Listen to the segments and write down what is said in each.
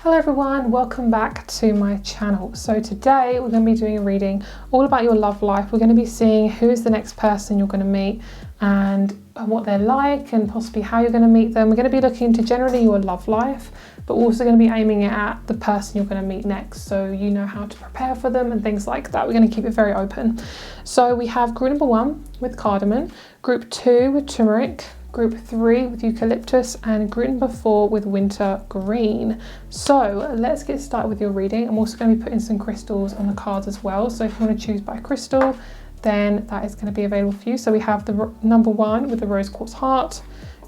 Hello everyone, welcome back to my channel. So today we're going to be doing a reading all about your love life. We're going to be seeing who is the next person you're going to meet and what they're like and possibly how you're going to meet them. We're going to be looking into generally your love life, but also going to be aiming it at the person you're going to meet next, so you know how to prepare for them and things like that. We're going to keep it very open. So we have group number 1 with cardamom, group 2 with turmeric, group 3 with eucalyptus, and group number 4 with winter green. So let's get started with your reading. I'm also going to be putting some crystals on the cards as well, so if you want to choose by crystal, then that is going to be available for you. So we have the number 1 with the rose quartz heart,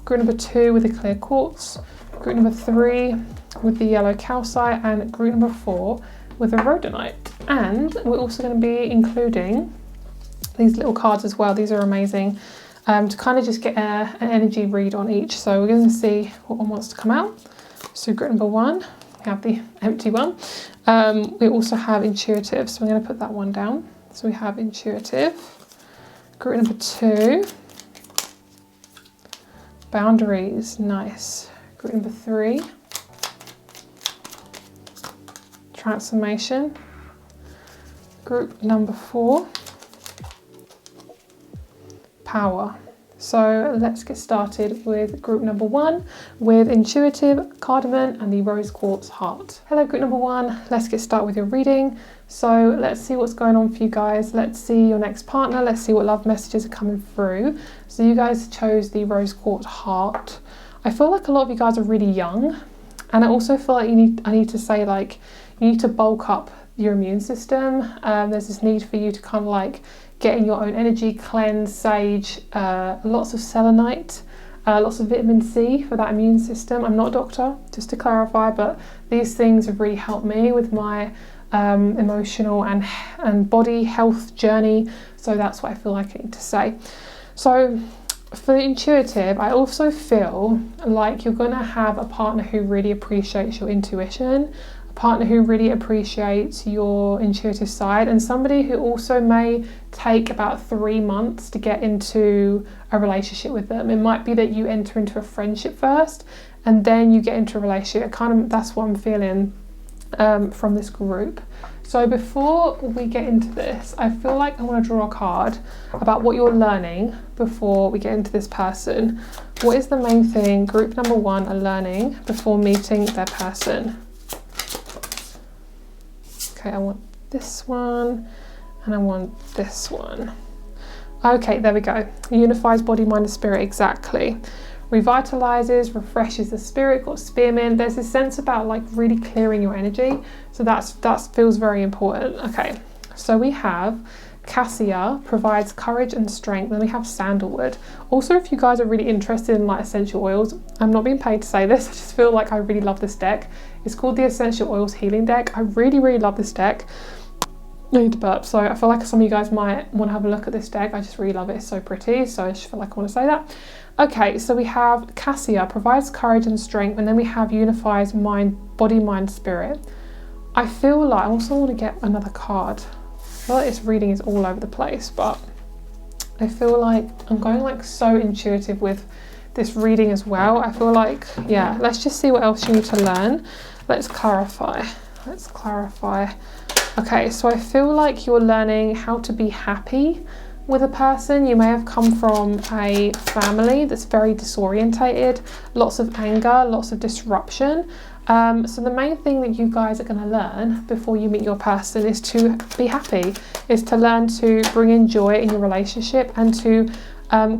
group number 2 with the clear quartz, group number 3 with the yellow calcite, and group number 4 with the rhodonite. And we're also going to be including these little cards as well. These are amazing to kind of just get an energy read on each. So we're going to see what one wants to come out. So group number 1, we have the empty one. We also have intuitive, so I'm going to put that one down. So we have intuitive. Group number 2, boundaries, nice. Group number 3, transformation. Group number 4, power. So let's get started with group number 1 with intuitive, cardamom, and the rose quartz heart. Hello group number 1, let's get started with your reading. So let's see what's going on for you guys. Let's see your next partner. Let's see what love messages are coming through. So you guys chose the rose quartz heart. I feel like a lot of you guys are really young, and I also feel like I need to say, like, you need to bulk up your immune system. There's this need for you to kind of like get in your own energy, cleanse, sage, lots of selenite, lots of vitamin C for that immune system. I'm not a doctor, just to clarify, but these things have really helped me with my emotional and body health journey. So that's what I feel like I need to say. So for the intuitive, I also feel like you're going to have a partner who really appreciates your intuition, a partner who really appreciates your intuitive side, and somebody who also may take about 3 months to get into a relationship with them. It might be that you enter into a friendship first and then you get into a relationship. That's what I'm feeling from this group. So before we get into this, I feel like I want to draw a card about what you're learning before we get into this person. What is the main thing group number 1 are learning before meeting their person? Okay, I want this one and I want this one. Okay, there we go. Unifies body, mind and spirit, exactly. Revitalizes, refreshes the spirit, got spearmint. There's this sense about like really clearing your energy. So that feels very important. Okay, so we have cassia, provides courage and strength. Then we have sandalwood. Also, if you guys are really interested in like essential oils, I'm not being paid to say this, I just feel like I really love this deck. It's called the Essential Oils Healing Deck. I really, really love this deck. I need to burp, so I feel like some of you guys might want to have a look at this deck. I just really love it, it's so pretty, so I just feel like I want to say that. Okay, so we have cassia, provides courage and strength, and then we have unifies body, mind, spirit. I feel like I also want to get another card. I feel like this reading is all over the place, but I feel like I'm going like so intuitive with this reading as well. I feel like, yeah, let's just see what else you need to learn. Let's clarify. Okay, so I feel like you're learning how to be happy with a person. You may have come from a family that's very disorientated, lots of anger, lots of disruption. So the main thing that you guys are going to learn before you meet your person is to be happy, is to learn to bring in joy in your relationship and to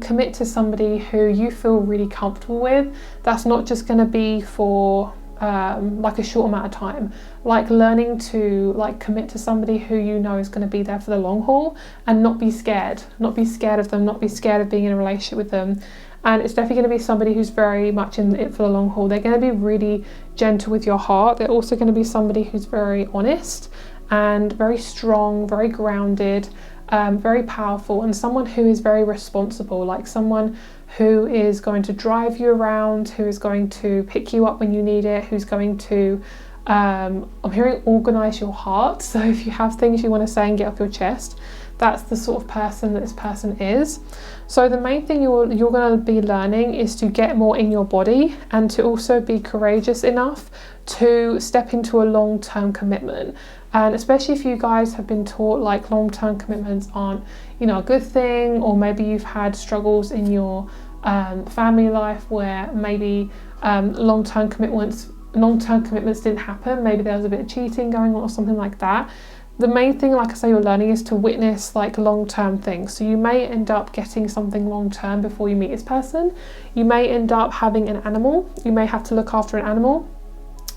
commit to somebody who you feel really comfortable with. That's not just going to be for like a short amount of time, like learning to like commit to somebody who you know is going to be there for the long haul and not be scared of them, not be scared of being in a relationship with them. And it's definitely going to be somebody who's very much in it for the long haul. They're going to be really gentle with your heart. They're also going to be somebody who's very honest and very strong, very grounded, very powerful, and someone who is very responsible, like someone who is going to drive you around, who is going to pick you up when you need it, who's going to, I'm hearing organise your heart. So if you have things you want to say and get off your chest, that's the sort of person that this person is. So the main thing you're going to be learning is to get more in your body, and to also be courageous enough to step into a long-term commitment. And especially if you guys have been taught like long-term commitments aren't, you know, a good thing, or maybe you've had struggles in your family life where maybe long-term commitments didn't happen, maybe there was a bit of cheating going on or something like that. The main thing, like I say, you're learning is to witness like long-term things. So you may end up getting something long-term before you meet this person. You may end up having an animal. You may have to look after an animal.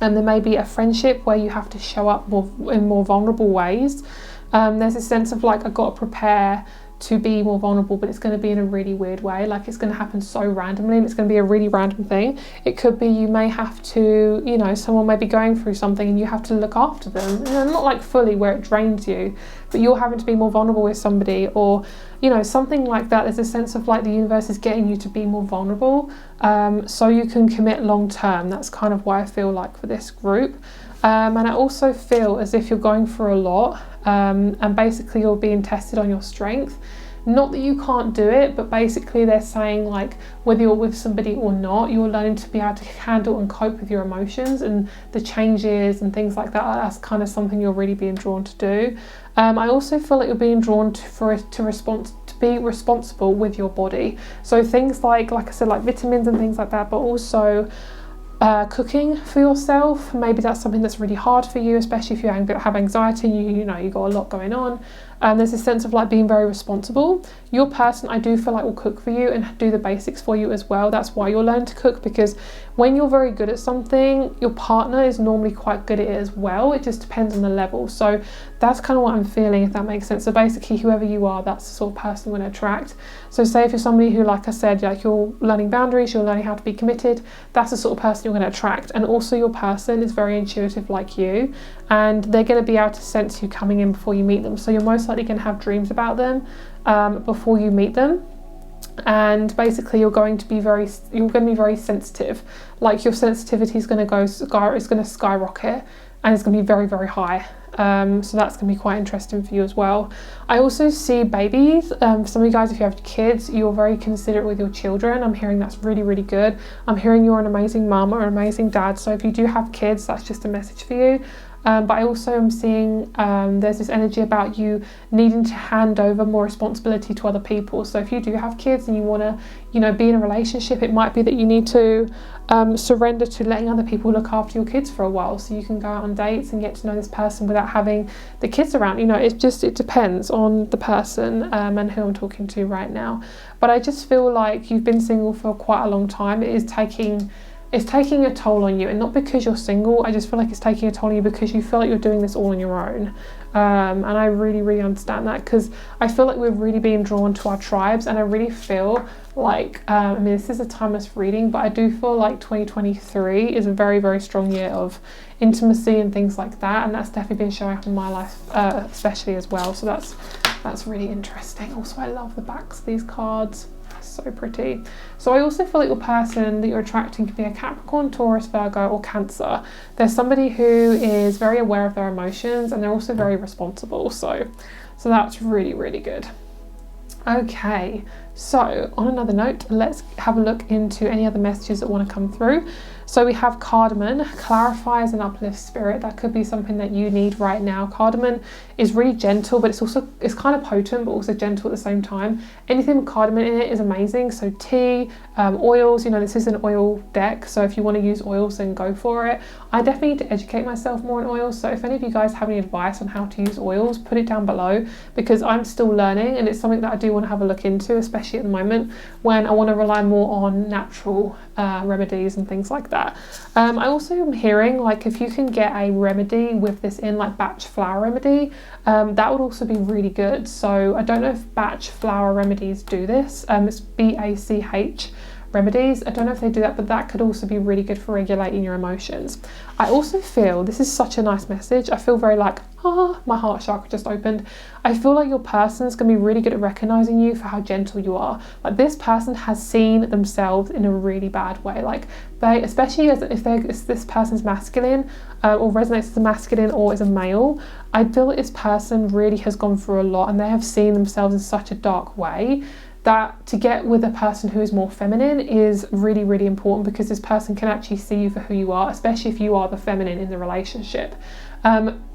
And there may be a friendship where you have to show up in more vulnerable ways. There's a sense of like, I've got to prepare to be more vulnerable, but it's going to be in a really weird way. Like, it's going to happen so randomly, and it's going to be a really random thing. It could be you may have to, you know, someone may be going through something and you have to look after them. You know, not like fully where it drains you, but you're having to be more vulnerable with somebody, or, you know, something like that. There's a sense of like the universe is getting you to be more vulnerable, so you can commit long term. That's kind of why I feel like for this group. And I also feel as if you're going through a lot, and basically you're being tested on your strength. Not that you can't do it, but basically they're saying like, whether you're with somebody or not, you're learning to be able to handle and cope with your emotions and the changes and things like that. That's kind of something you're really being drawn to do. I also feel like you're being drawn to be responsible with your body. So things like I said, like vitamins and things like that, but also cooking for yourself. Maybe that's something that's really hard for you, especially if you have anxiety and you know you got a lot going on. There's a sense of like being very responsible. Your person, I do feel like, will cook for you and do the basics for you as well. That's why you'll learn to cook, because when you're very good at something, your partner is normally quite good at it as well. It just depends on the level. So that's kind of what I'm feeling, if that makes sense. So basically, whoever you are, that's the sort of person you're going to attract. So say if you're somebody who, like I said, like you're learning boundaries, you're learning how to be committed, that's the sort of person you're going to attract. And also your person is very intuitive like you, and they're going to be able to sense you coming in before you meet them. So you're most likely going to have dreams about them before you meet them. And basically you're going to be very sensitive. Like your sensitivity is going to skyrocket, and it's going to be very, very high. So that's going to be quite interesting for you as well. I also see babies. For some of you guys, if you have kids, you're very considerate with your children. I'm hearing that's really, really good. I'm hearing you're an amazing mum or an amazing dad. So if you do have kids, that's just a message for you. But I also am seeing there's this energy about you needing to hand over more responsibility to other people. So if you do have kids and you want to, you know, be in a relationship, it might be that you need to surrender to letting other people look after your kids for a while, so you can go out on dates and get to know this person without having the kids around. You know, it depends on the person and who I'm talking to right now. But I just feel like you've been single for quite a long time. It's taking a toll on you, and not because you're single. I just feel like it's taking a toll on you because you feel like you're doing this all on your own. And I really, really understand that, because I feel like we're really being drawn to our tribes, and I really feel like, I mean, this is a timeless reading, but I do feel like 2023 is a very, very strong year of intimacy and things like that, and that's definitely been showing up in my life, especially as well. So that's really interesting. Also, I love the backs of these cards. So pretty. So I also feel like your person that you're attracting could be a Capricorn, Taurus, Virgo, or Cancer. There's somebody who is very aware of their emotions, and they're also very responsible. So that's really, really good. Okay, so on another note, let's have a look into any other messages that want to come through. So we have cardamom, clarifies and uplifts spirit. That could be something that you need right now. Cardamom is really gentle, but it's kind of potent, but also gentle at the same time. Anything with cardamom in it is amazing. So tea, oils, you know, this is an oil deck, so if you want to use oils, then go for it. I definitely need to educate myself more on oils, so if any of you guys have any advice on how to use oils, put it down below, because I'm still learning, and it's something that I do want to have a look into, especially at the moment when I want to rely more on natural remedies and things like that. I also am hearing, like, if you can get a remedy with this in, like batch flower remedy, that would also be really good. So I don't know if batch flower remedies do this. It's BACH remedies. I don't know if they do that, but that could also be really good for regulating your emotions. I also feel, this is such a nice message, I feel very like, my heart chakra just opened. I feel like your person's going to be really good at recognizing you for how gentle you are. Like, this person has seen themselves in a really bad way. Like, they, especially if this person's masculine, or resonates as a masculine or as a male, I feel that this person really has gone through a lot and they have seen themselves in such a dark way that to get with a person who is more feminine is really, really important, because this person can actually see you for who you are, especially if you are the feminine in the relationship.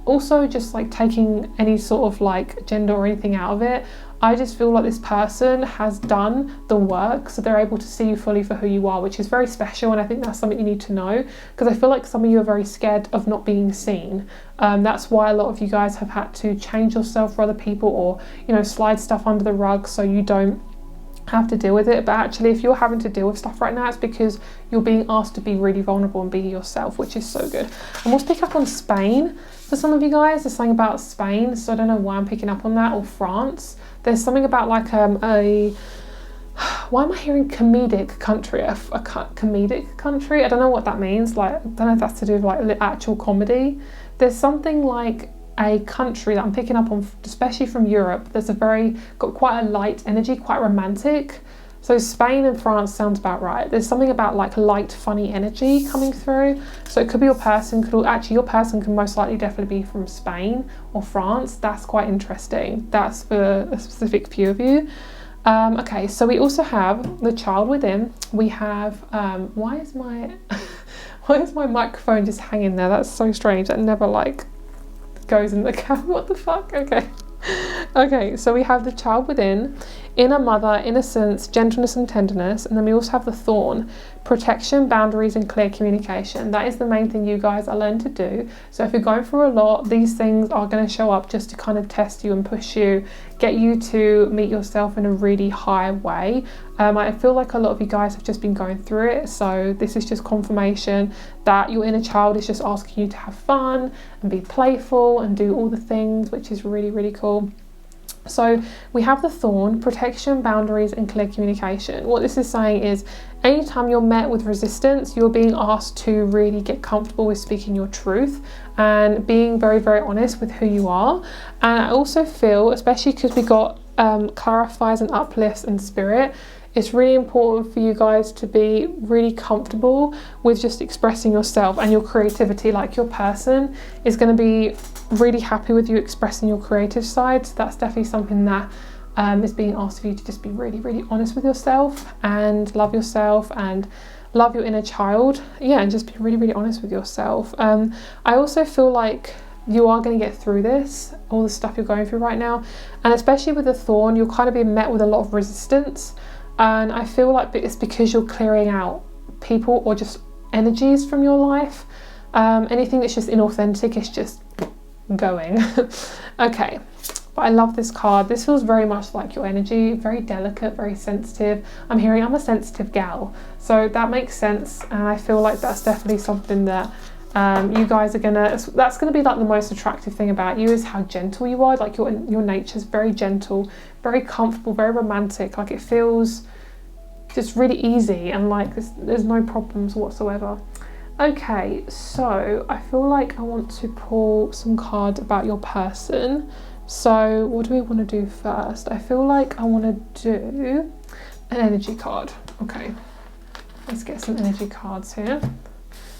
Also, just like taking any sort of like gender or anything out of it, I just feel like this person has done the work, so they're able to see you fully for who you are, which is very special, and I think that's something you need to know, because I feel like some of you are very scared of not being seen. That's why a lot of you guys have had to change yourself for other people, or, you know, slide stuff under the rug so you don't have to deal with it. But actually, if you're having to deal with stuff right now, it's because you're being asked to be really vulnerable and be yourself, which is so good. And we'll pick up on Spain for some of you guys. There's something about Spain, so I don't know why I'm picking up on that, or France. There's something about like why am I hearing comedic country? A comedic country? I don't know what that means. Like, I don't know if that's to do with like actual comedy. There's something like a country that I'm picking up on, especially from Europe, there's got quite a light energy, quite romantic. So Spain and France sounds about right. There's something about like light, funny energy coming through. So it could be your person, your person can most likely definitely be from Spain or France. That's quite interesting. That's for a specific few of you. Okay, so we also have the child within. We have, why is my microphone just hanging there? That's so strange. That never like goes in the camera. What the fuck? Okay, so we have the child within, inner mother, innocence, gentleness and tenderness, and then we also have the thorn, protection, boundaries and clear communication. That is the main thing you guys are learning to do. So if you're going through a lot, these things are going to show up just to kind of test you and push you, get you to meet yourself in a really high way. I feel like a lot of you guys have just been going through it, so this is just confirmation that your inner child is just asking you to have fun and be playful and do all the things, which is really, really cool. So we have the thorn, protection, boundaries and clear communication. What this is saying is, anytime you're met with resistance, you're being asked to really get comfortable with speaking your truth and being very, very honest with who you are. And I also feel, especially because we got clarifies and uplifts and spirit, it's really important for you guys to be really comfortable with just expressing yourself and your creativity. Like, your person is going to be really happy with you expressing your creative side. So that's definitely something that is being asked of you, to just be really, really honest with yourself and love yourself and love your inner child. Yeah, and just be really, really honest with yourself. I also feel like you are going to get through this, all the stuff you're going through right now. And especially with the thorn, you'll kind of be met with a lot of resistance. And I feel like it's because you're clearing out people or just energies from your life. Anything that's just inauthentic is just going. Okay, but I love this card. This feels very much like your energy, very delicate, very sensitive. I'm a sensitive gal, so that makes sense. And I feel like that's definitely something that you guys are that's gonna be like the most attractive thing about you, is how gentle you are. Like, your nature's very gentle, very comfortable, very romantic. Like, it feels just really easy and like there's no problems whatsoever. Okay, so I feel like I want to pull some cards about your person. So what do we want to do first? I feel like I want to do an energy card. Okay, let's get some energy cards here.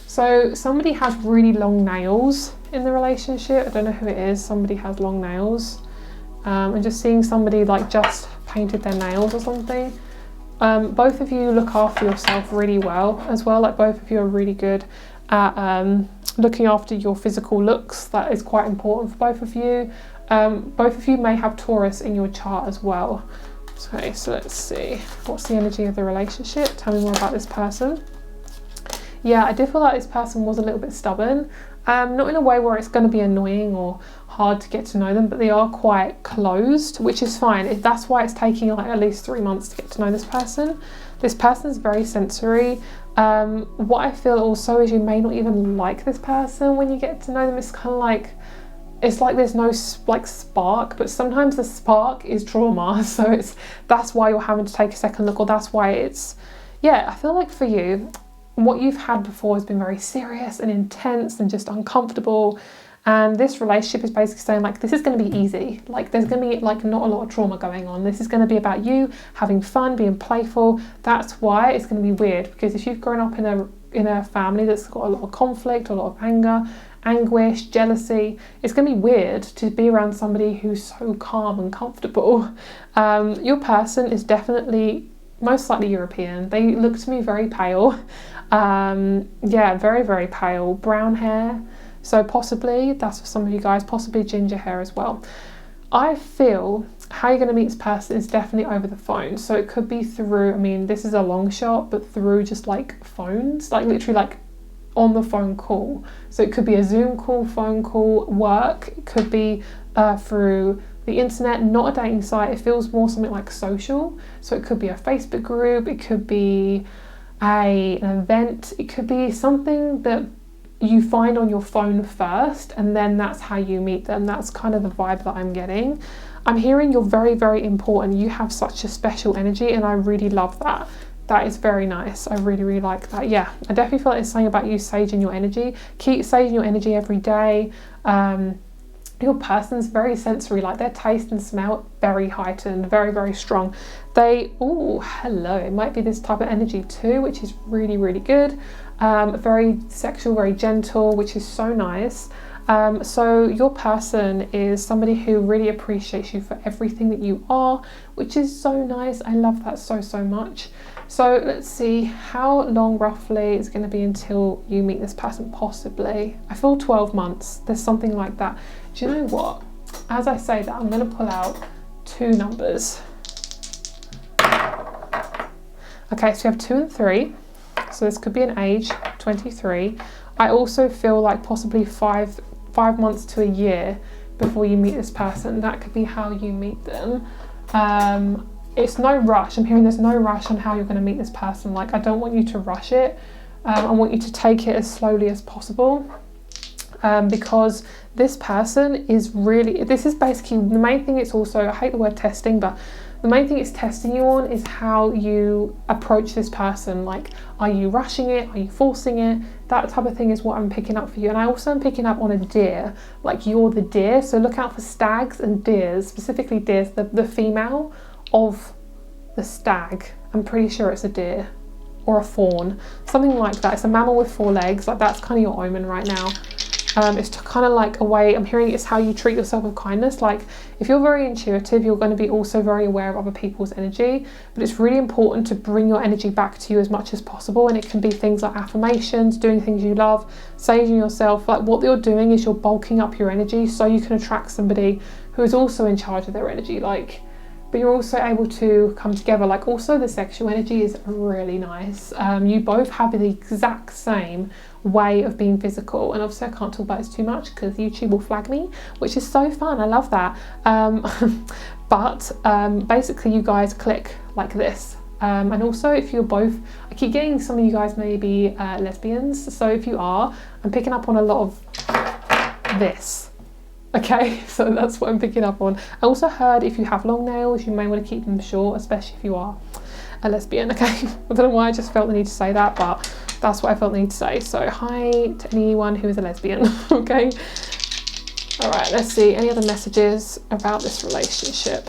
So somebody has really long nails in the relationship. I don't know who it is. Somebody has long nails. I'm just seeing somebody like just painted their nails or something. Both of you look after yourself really well as well. Like, both of you are really good at looking after your physical looks. That is quite important for both of you. Both of you may have Taurus in your chart as well. Okay, so let's see. What's the energy of the relationship? Tell me more about this person. Yeah, I do feel like this person was a little bit stubborn. Not in a way where it's going to be annoying or hard to get to know them, but they are quite closed, which is fine. That's why it's taking like at least 3 months to get to know this person. This person's very sensory. What I feel also is you may not even like this person when you get to know them. It's kind of like, it's like there's no like spark, but sometimes the spark is trauma. So that's why you're having to take a second look, or that's why yeah, I feel like for you, what you've had before has been very serious and intense and just uncomfortable. And this relationship is basically saying like, this is going to be easy. Like there's going to be like not a lot of trauma going on. This is going to be about you having fun, being playful. That's why it's going to be weird, because if you've grown up in a family that's got a lot of conflict, a lot of anger, anguish, jealousy, it's going to be weird to be around somebody who's so calm and comfortable. Your person is definitely most likely European. They look to me very pale. Yeah, very, very pale. Brown hair. So possibly, that's for some of you guys, possibly ginger hair as well. I feel how you're going to meet this person is definitely over the phone. So it could be through, I mean, this is a long shot, but through just like phones, like literally like on the phone call. So it could be a Zoom call, phone call, work. It could be through the internet, not a dating site. It feels more something like social. So it could be a Facebook group. It could be an event. It could be something that you find on your phone first, and then that's how you meet them. That's kind of the vibe that I'm getting. I'm hearing you're very, very important. You have such a special energy, and I really love that. That is very nice. I really, really like that. Yeah, I definitely feel like it's something about you saging your energy. Keep saging your energy every day. Your person's very sensory, like their taste and smell very heightened, very, very strong. Oh, hello. It might be this type of energy too, which is really, really good. Very sexual, very gentle, which is so nice. So your person is somebody who really appreciates you for everything that you are, which is so nice. I love that so, so much. So let's see, how long roughly is going to be until you meet this person? Possibly, I feel 12 months. There's something like that. Do you know what? As I say that, I'm going to pull out two numbers. Okay, so we have 2 and 3. So this could be an age, 23. I also feel like possibly five months to a year before you meet this person. That could be how you meet them. It's no rush. I'm hearing there's no rush on how you're going to meet this person. Like, I don't want you to rush it. I want you to take it as slowly as possible. Because this person is really, this is basically the main thing. It's also, I hate the word testing, but the main thing it's testing you on is how you approach this person. Like, are you rushing it? Are you forcing it? That type of thing is what I'm picking up for you. And I also am picking up on a deer, like you're the deer. So look out for stags and deers, specifically deers, the female of the stag. I'm pretty sure it's a deer or a fawn, something like that. It's a mammal with 4 legs. Like, that's kind of your omen right now. It's kind of like a way, I'm hearing it's how you treat yourself with kindness. Like, if you're very intuitive, you're going to be also very aware of other people's energy, but it's really important to bring your energy back to you as much as possible. And it can be things like affirmations, doing things you love, saging yourself. Like, what you're doing is you're bulking up your energy so you can attract somebody who is also in charge of their energy. Like, but you're also able to come together. Like, also the sexual energy is really nice. You both have the exact same way of being physical, and obviously I can't talk about this too much because YouTube will flag me, which is so fun. I love that. But basically you guys click like this. And also, if you're both, I keep getting some of you guys may be lesbians, so if you are, I'm picking up on a lot of this. Okay, so that's what I'm picking up on. I also heard if you have long nails, you may want to keep them short, especially if you are a lesbian. Okay, I don't know why I just felt the need to say that, but that's what I felt the need to say. So hi to anyone who is a lesbian. Okay, all right, let's see any other messages about this relationship.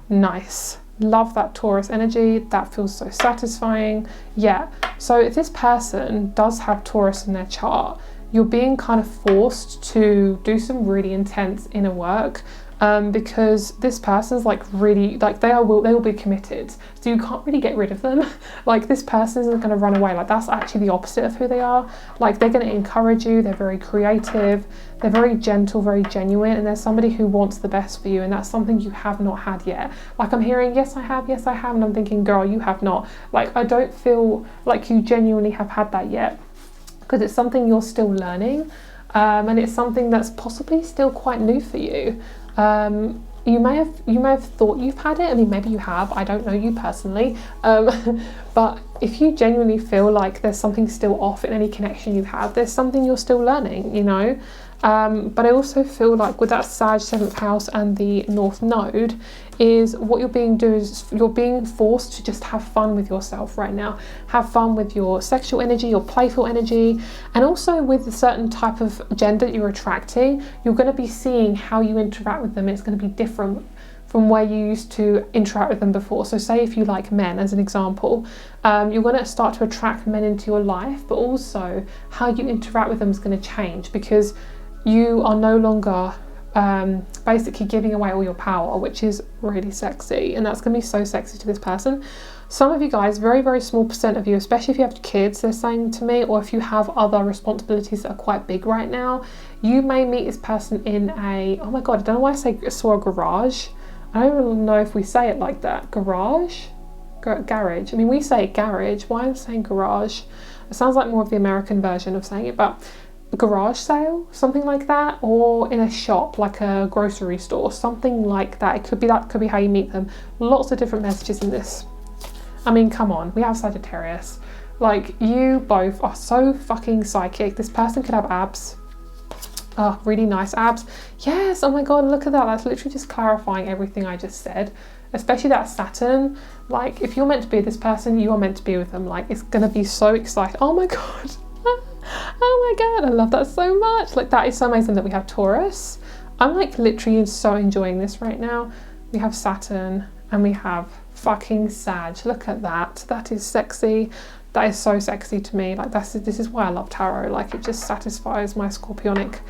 Nice. Love that Taurus energy. That feels so satisfying. Yeah, so if this person does have Taurus in their chart, you're being kind of forced to do some really intense inner work, because this person's like really, like they will be committed, so you can't really get rid of them. Like, this person isn't going to run away. Like, that's actually the opposite of who they are. Like, they're going to encourage you. They're very creative, they're very gentle, very genuine, and they're somebody who wants the best for you, and that's something you have not had yet. Like, I'm hearing yes I have, and I'm thinking, girl, you have not. Like, I don't feel like you genuinely have had that yet, because it's something you're still learning, and it's something that's possibly still quite new for you. You may have thought you've had it. I mean, maybe you have. I don't know you personally, but if you genuinely feel like there's something still off in any connection you have, there's something you're still learning, you know. But I also feel like with that Sag 7th house and the North Node, is what you're being forced to just have fun with yourself right now. Have fun with your sexual energy, your playful energy, and also with a certain type of gender that you're attracting. You're going to be seeing how you interact with them. It's going to be different from where you used to interact with them before. So say if you like men, as an example, you're going to start to attract men into your life, but also how you interact with them is going to change, because you are no longer basically giving away all your power, which is really sexy, and that's going to be so sexy to this person. Some of you guys, very, very small percent of you, especially if you have kids, they're saying to me, or if you have other responsibilities that are quite big right now, you may meet this person in a, oh my god, I don't know why I saw a garage. I don't really know if we say it like that. Garage? Garage. I mean, we say garage. Why am I saying garage? It sounds like more of the American version of saying it, but garage sale, something like that, or in a shop like a grocery store, something like that. It could be that, could be how you meet them. Lots of different messages in this. I mean, come on, we have Sagittarius. Like, you both are so fucking psychic. This person could have abs. Oh, really nice abs. Yes, oh my god, look at that. That's literally just clarifying everything I just said, especially that Saturn. Like, if you're meant to be with this person, you are meant to be with them. Like, it's gonna be so exciting. Oh my god. Oh my god, I love that so much. Like, that is so amazing that we have Taurus. I'm like literally so enjoying this right now. We have Saturn and we have fucking Sag. Look at that. That is sexy. That is so sexy to me. Like, this is why I love tarot. Like, it just satisfies my scorpionic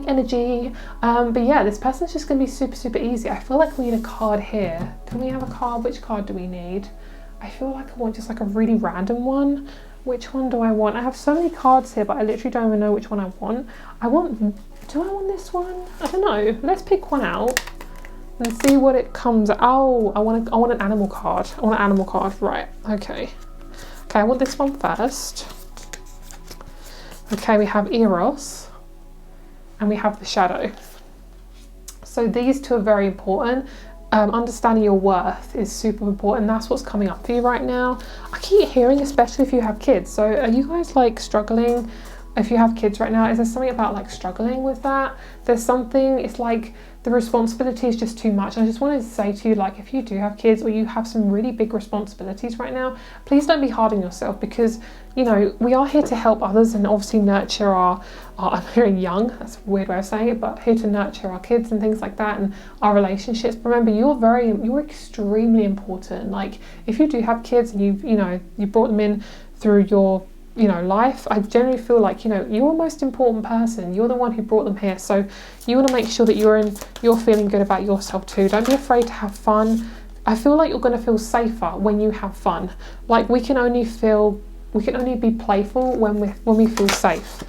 energy. But yeah, this person's just gonna be super, super easy. I feel like we need a card here. Can we have a card? Which card do we need? I feel like I want just like a really random one. Which one do I want? I have so many cards here, but I literally don't even know which one I want. Do I want this one? I don't know. Let's pick one out and see what it comes. Oh, I want an animal card. I want an animal card. Right. Okay. Okay, I want this one first. Okay, we have Eros and we have the Shadow. So these two are very important. Understanding your worth is super important. That's what's coming up for you right now. I keep hearing, especially if you have kids. So are you guys like struggling? If you have kids right now, is there something about like struggling with that? There's something, it's like the responsibility is just too much. I just wanted to say to you, like, if you do have kids or you have some really big responsibilities right now, please don't be hard on yourself, because, you know, we are here to help others and obviously nurture our I'm hearing young, that's a weird way of saying it, but here to nurture our kids and things like that and our relationships. But remember, you're extremely important. Like, if you do have kids and you brought them in through your life, I generally feel like, you're the most important person. You're the one who brought them here. So you want to make sure that you're feeling good about yourself too. Don't be afraid to have fun. I feel like you're going to feel safer when you have fun. Like, we can only be playful when we feel safe.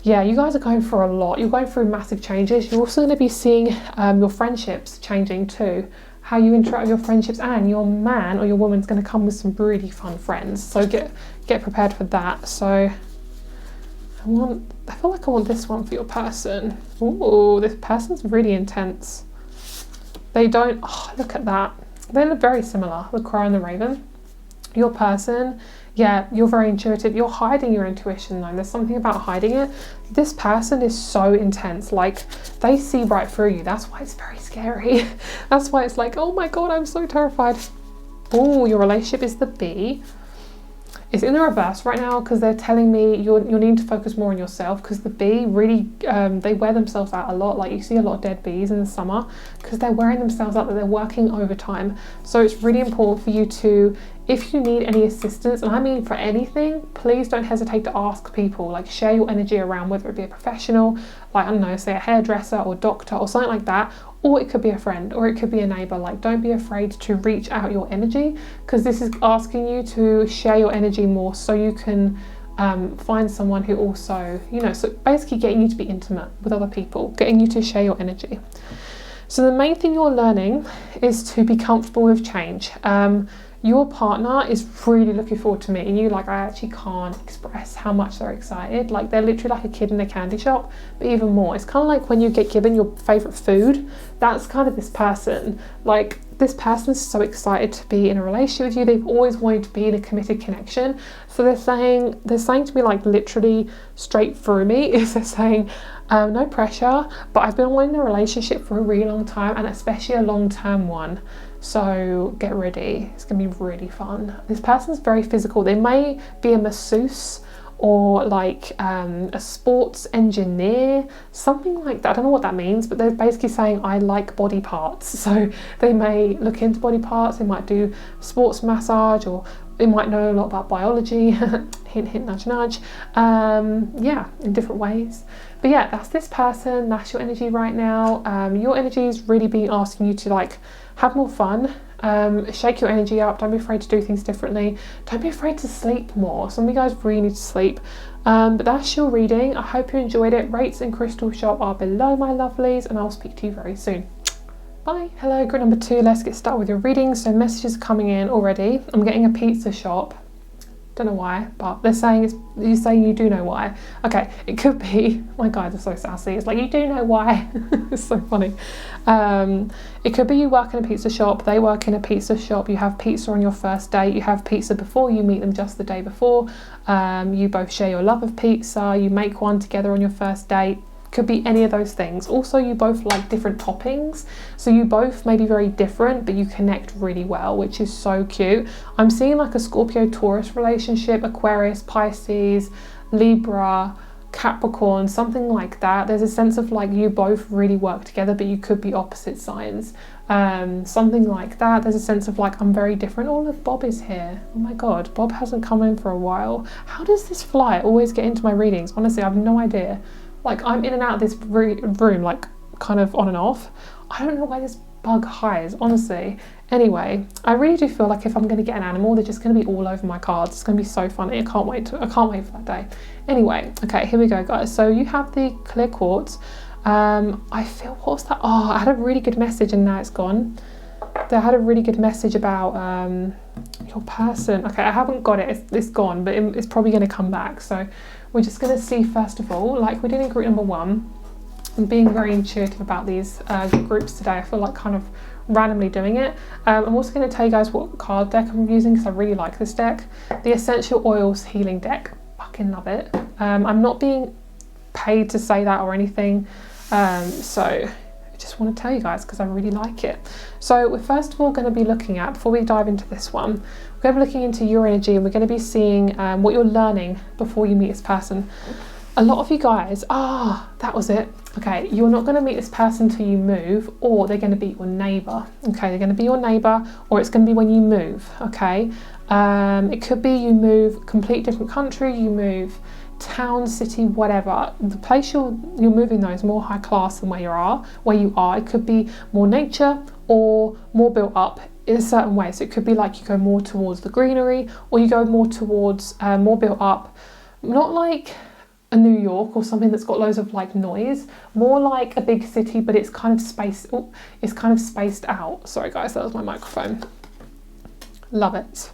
Yeah, you guys are going through a lot. You're going through massive changes. You're also going to be seeing your friendships changing too. How you interact with your friendships, and your man or your woman's going to come with some really fun friends. So get prepared for that. So I feel like I want this one for your person. Ooh, this person's really intense. They don't, oh, look at that. They look very similar, the Crow and the Raven. Your person, yeah, you're very intuitive. You're hiding your intuition though. There's something about hiding it. This person is so intense. Like, they see right through you. That's why it's very scary. That's why it's like, oh my God, I'm so terrified. Oh, your relationship is the Bee. It's in the reverse right now, because they're telling me you'll need to focus more on yourself, because the Bee really, they wear themselves out a lot. Like, you see a lot of dead bees in the summer because they're wearing themselves out, that they're working overtime. So it's really important for you to, if you need any assistance, and I mean for anything, please don't hesitate to ask people. Like, share your energy around, whether it be a professional, like, I don't know, say a hairdresser or doctor or something like that, or it could be a friend, or it could be a neighbor. Like, don't be afraid to reach out your energy, because this is asking you to share your energy more, so you can find someone who also, so basically getting you to be intimate with other people, getting you to share your energy. So the main thing you're learning is to be comfortable with change. your partner is really looking forward to meeting you. Like, I actually can't express how much they're excited. Like, they're literally like a kid in a candy shop, but even more. It's kind of like when you get given your favourite food. That's kind of this person. Like, this person is so excited to be in a relationship with you. They've always wanted to be in a committed connection. So they're saying to me, like, literally straight through me, is they're saying, no pressure, but I've been wanting a relationship for a really long time, and especially a long-term one. So get ready. It's gonna be really fun. This person's very physical. They may be a masseuse or like a sports engineer, something like that. I don't know what that means, but they're basically saying, I like body parts. So they may look into body parts. They might do sports massage, or they might know a lot about biology. Hint, hint, nudge, nudge. Yeah, in different ways. But yeah, that's this person. That's your energy right now. Your energy is really being asking you to like have more fun. Shake your energy up. Don't be afraid to do things differently. Don't be afraid to sleep more. Some of you guys really need to sleep. But that's your reading. I hope you enjoyed it. Rates and crystal shop are below, my lovelies, and I'll speak to you very soon. Bye. Hello, group number 2. Let's get started with your reading. So messages coming in already. I'm getting a pizza shop. Don't know why, but they're saying you're saying you do know why. Okay, it could be, my guys are so sassy. It's like, you do know why. It's so funny. It could be you work in a pizza shop, they work in a pizza shop, you have pizza on your first date, you have pizza before you meet them just the day before, you both share your love of pizza, you make one together on your first date. Could be any of those things. Also, you both like different toppings, so you both may be very different, but you connect really well, which is so cute. I'm seeing like a Scorpio Taurus relationship, Aquarius, Pisces, Libra, Capricorn, something like that. There's a sense of like you both really work together, but you could be opposite signs, something like that. There's a sense of like, I'm very different. Oh look, Bob is here. Oh my god, Bob hasn't come in for a while. How does this fly always get into my readings? Honestly, I have no idea. Like, I'm in and out of this room, like, kind of on and off. I don't know why this bug hides, honestly. Anyway, I really do feel like if I'm going to get an animal, they're just going to be all over my cards. It's going to be so funny. I can't wait for that day. Anyway, okay, here we go, guys. So you have the clear quartz. I feel, what was that? Oh, I had a really good message and now it's gone. They had a really good message about your person. Okay, I haven't got it. It's gone, but it's probably going to come back. So we're just going to see, first of all, like we did in group number 1. I'm being very intuitive about these groups today. I feel like kind of randomly doing it. I'm also going to tell you guys what card deck I'm using because I really like this deck. The Essential Oils Healing Deck. Fucking love it. I'm not being paid to say that or anything. So I just want to tell you guys because I really like it. So we're first of all going to be looking at, before we dive into this one, we're going to be looking into your energy and we're going to be seeing what you're learning before you meet this person. A lot of you guys, that was it. Okay, you're not going to meet this person till you move, or they're going to be your neighbour. Okay, they're going to be your neighbour, or it's going to be when you move. Okay, it could be you move complete different country, you move town, city, whatever. The place you're moving though is more high class than where you are. It could be more nature or more built up in a certain way. So it could be like you go more towards the greenery, or you go more towards more built up, not like a New York or something that's got loads of like noise, more like a big city, but it's kind of spaced out. Sorry guys, that was my microphone. Love it.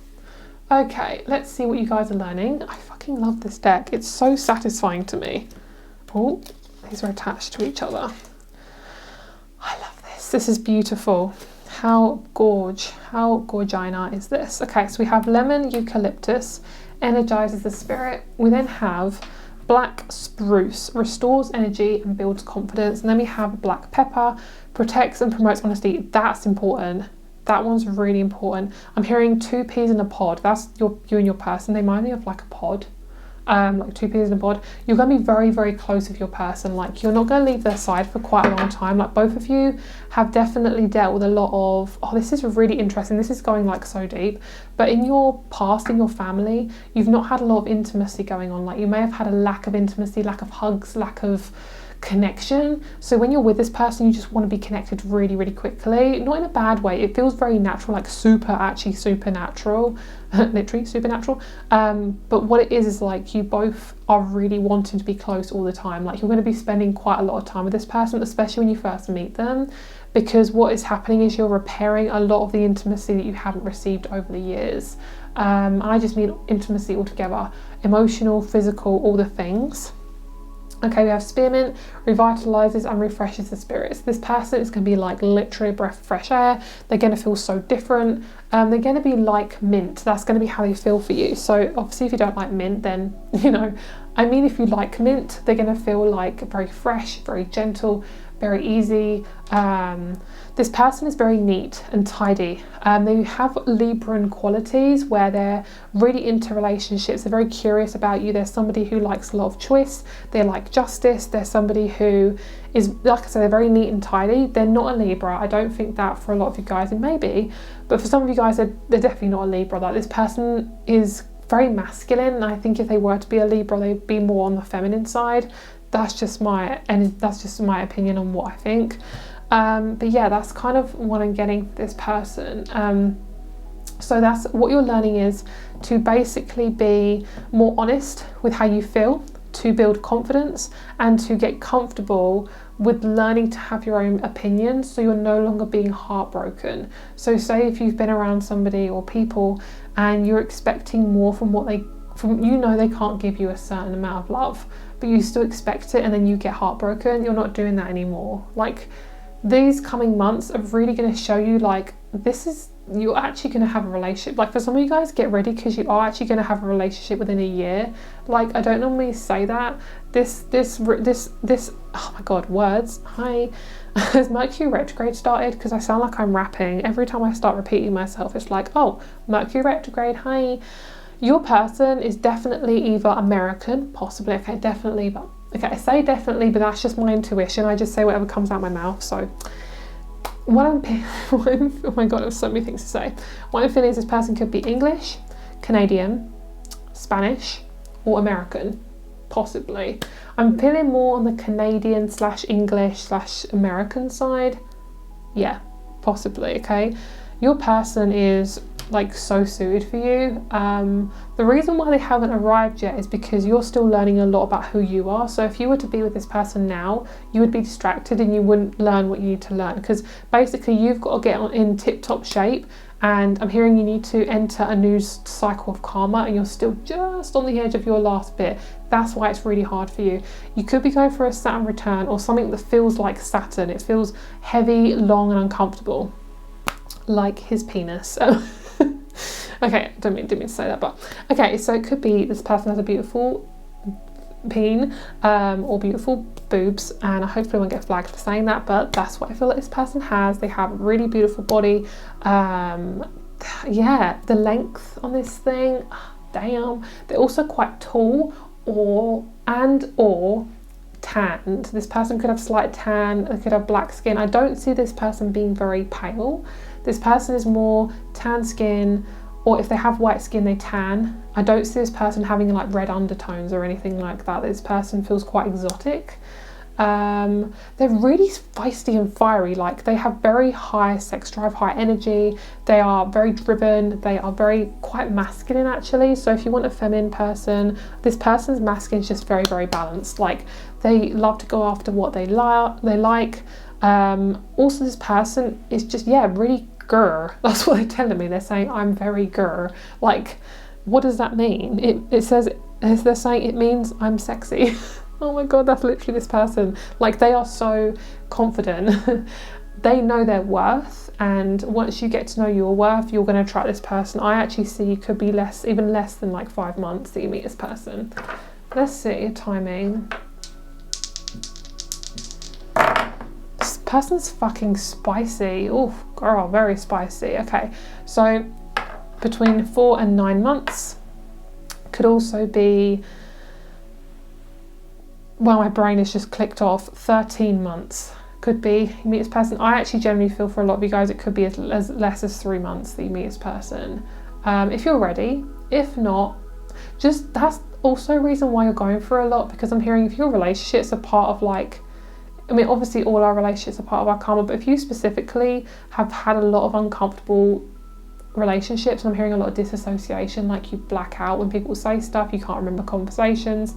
Okay, let's see what you guys are learning. I fucking love this deck. It's so satisfying to me. Oh, these are attached to each other. I love this. This is beautiful. How gorgina is this? Okay, so we have lemon eucalyptus, energizes the spirit. We then have black spruce, restores energy and builds confidence. And then we have black pepper, protects and promotes honesty. That's important. That one's really important. I'm hearing 2 peas in a pod. That's you and your person. They remind me of like a pod, like 2 peas in a pod. You're going to be very, very close with your person. Like, you're not going to leave their side for quite a long time. Like, both of you have definitely dealt with a lot of, this is really interesting. This is going like so deep. But in your past, in your family, you've not had a lot of intimacy going on. Like, you may have had a lack of intimacy, lack of hugs, lack of connection. So when you're with this person, you just want to be connected really, really quickly. Not in a bad way. It feels very natural, like supernatural, literally supernatural. But what it is like you both are really wanting to be close all the time. Like, you're going to be spending quite a lot of time with this person, especially when you first meet them. because what is happening is you're repairing a lot of the intimacy that you haven't received over the years. And I just mean intimacy altogether, emotional, physical, all the things. Okay, we have spearmint, revitalizes and refreshes the spirits. This person is going to be like literally a breath of fresh air. They're going to feel so different. They're going to be like mint. That's going to be how they feel for you. So obviously if you don't like mint, then, you know, I mean, if you like mint, they're going to feel like very fresh, very gentle, very easy. This person is very neat and tidy. They have Libran qualities where they're really into relationships. They're very curious about you. They're somebody who likes a lot of choice. They like justice. They're somebody who is, like I said, they're very neat and tidy. They're not a Libra. I don't think that for a lot of you guys, and maybe, but for some of you guys, they're definitely not a Libra. Like, this person is very masculine, and I think if they were to be a Libra, they'd be more on the feminine side. That's just my opinion on what I think. But yeah, that's kind of what I'm getting for this person. So that's what you're learning, is to basically be more honest with how you feel, to build confidence, and to get comfortable with learning to have your own opinions, so you're no longer being heartbroken. So say if you've been around somebody or people and you're expecting more from you know they can't give you a certain amount of love, but you still expect it, and then you get heartbroken. You're not doing that anymore. Like, these coming months are really going to show you, like, you're actually going to have a relationship. Like, for some of you guys, get ready, because you are actually going to have a relationship within a year. Like, I don't normally say that. This oh my god, words. Hi. Has Mercury retrograde started? Because I sound like I'm rapping. Every time I start repeating myself, it's like, oh, Mercury retrograde, hi. Your person is definitely either American, possibly, okay, definitely, but, okay, I say definitely, but that's just my intuition. I just say whatever comes out my mouth. So oh my god, there's so many things to say. What I'm feeling is this person could be English, Canadian, Spanish, or American, possibly. I'm feeling more on the Canadian / English / American side. Yeah, possibly, okay? Your person is like so suited for you. The reason why they haven't arrived yet is because you're still learning a lot about who you are. So if you were to be with this person now, you would be distracted and you wouldn't learn what you need to learn, because basically you've got to get in tip-top shape, and I'm hearing you need to enter a new cycle of karma, and you're still just on the edge of your last bit. That's why it's really hard for you. You could be going for a Saturn return, or something that feels like Saturn. It feels heavy, long and uncomfortable, like his penis. Okay, didn't mean to say that, but okay, so it could be this person has a beautiful peen or beautiful boobs, and I hopefully won't get flagged for saying that, but that's what I feel like this person has. They have a really beautiful body. Yeah, the length on this thing, damn. They're also quite tall or tanned. This person could have slight tan, they could have black skin. I don't see this person being very pale. This person is more tan skin, or if they have white skin, they tan. I don't see this person having like red undertones or anything like that. This person feels quite exotic. They're really feisty and fiery. Like, they have very high sex drive, high energy. They are very driven. They are quite masculine, actually. So if you want a feminine person, this person's masculine is just very, very balanced. Like, they love to go after what they like. Also, this person is just, yeah, really grr. That's what they're telling me. They're saying, I'm very grr. Like, what does that mean? It says, as they're saying, it means I'm sexy. Oh my god, that's literally this person. Like, they are so confident. They know their worth, and once you get to know your worth, you're going to attract this person. I actually see it could be even less than like 5 months that you meet this person. Let's see timing. This person's fucking spicy. Oh girl, very spicy. Okay, so between 4 and 9 months. Could also be, well, my brain has just clicked off, 13 months. Could be you meet this person. I actually generally feel for a lot of you guys it could be as less as 3 months that you meet this person. If you're ready. If not, just that's also a reason why you're going for a lot, because I'm hearing if your relationships are part of, like, I mean, obviously all our relationships are part of our karma, but if you specifically have had a lot of uncomfortable relationships, I'm hearing a lot of disassociation, like you black out when people say stuff, you can't remember conversations,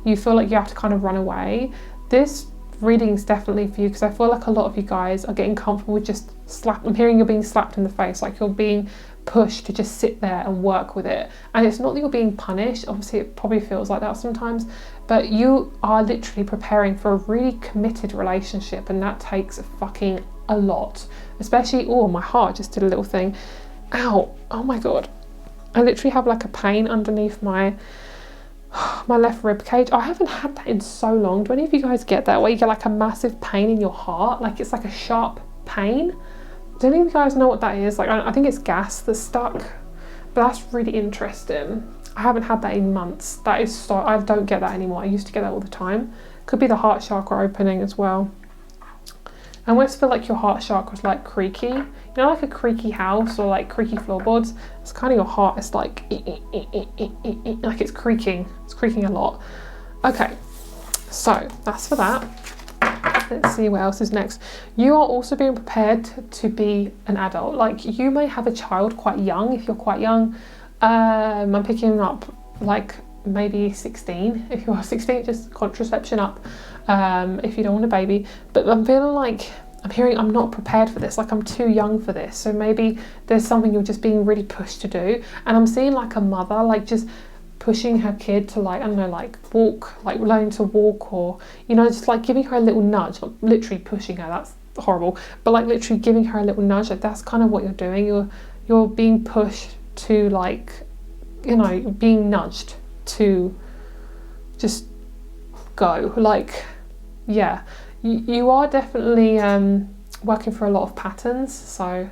you feel like you have to kind of run away. This reading's definitely for you, because I feel like a lot of you guys are getting comfortable with just I'm hearing you're being slapped in the face, like you're being pushed to just sit there and work with it. And it's not that you're being punished, obviously it probably feels like that sometimes, but you are literally preparing for a really committed relationship, and that takes fucking a lot. Especially, oh, my heart just did a little thing. Ow, oh my god. I literally have like a pain underneath my left rib cage. I haven't had that in so long. Do any of you guys get that, where you get like a massive pain in your heart, like it's like a sharp pain? Do any of you guys know what that is? Like I think it's gas that's stuck, but that's really interesting. I haven't had that in months. That is so, I don't get that anymore. I used to get that all the time. Could be the heart chakra opening as well. I almost feel like your heart chakra is like creaky. You know, like a creaky house or like creaky floorboards. It's kind of your heart. It's like like it's creaking. It's creaking a lot. Okay, so that's for that. Let's see what else is next. You are also being prepared to be an adult. Like you may have a child quite young. If you're quite young, I'm picking up like maybe 16. If you are 16, just contraception up if you don't want a baby. But I'm feeling like I'm hearing I'm not prepared for this, like I'm too young for this. So maybe there's something you're just being really pushed to do. And I'm seeing like a mother like just pushing her kid to like, I don't know, like walk, like learning to walk, or, you know, just like giving her a little nudge, not literally pushing her, that's horrible, but like literally giving her a little nudge. Like that's kind of what you're doing. You're being pushed to, like, you know, being nudged to just go. Like, yeah, you are definitely working for a lot of patterns. So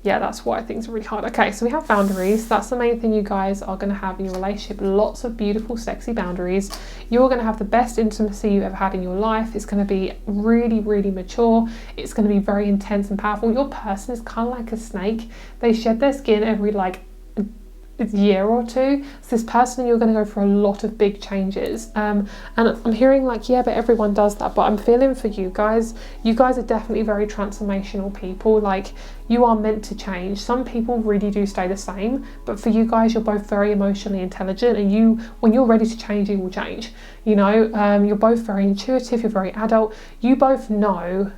yeah, that's why things are really hard. Okay, so we have boundaries. That's the main thing you guys are going to have in your relationship. Lots of beautiful, sexy boundaries. You're going to have the best intimacy you've ever had in your life. It's going to be really, really mature. It's going to be very intense and powerful. Your person is kind of like a snake. They shed their skin every like year or two. So this person, you're going to go for a lot of big changes, and I'm hearing like, yeah, but everyone does that. But I'm feeling for you guys are definitely very transformational people. Like you are meant to change. Some people really do stay the same, but for you guys, you're both very emotionally intelligent, and when you're ready to change, you will change. You know, you're both very intuitive, you're very adult, you both know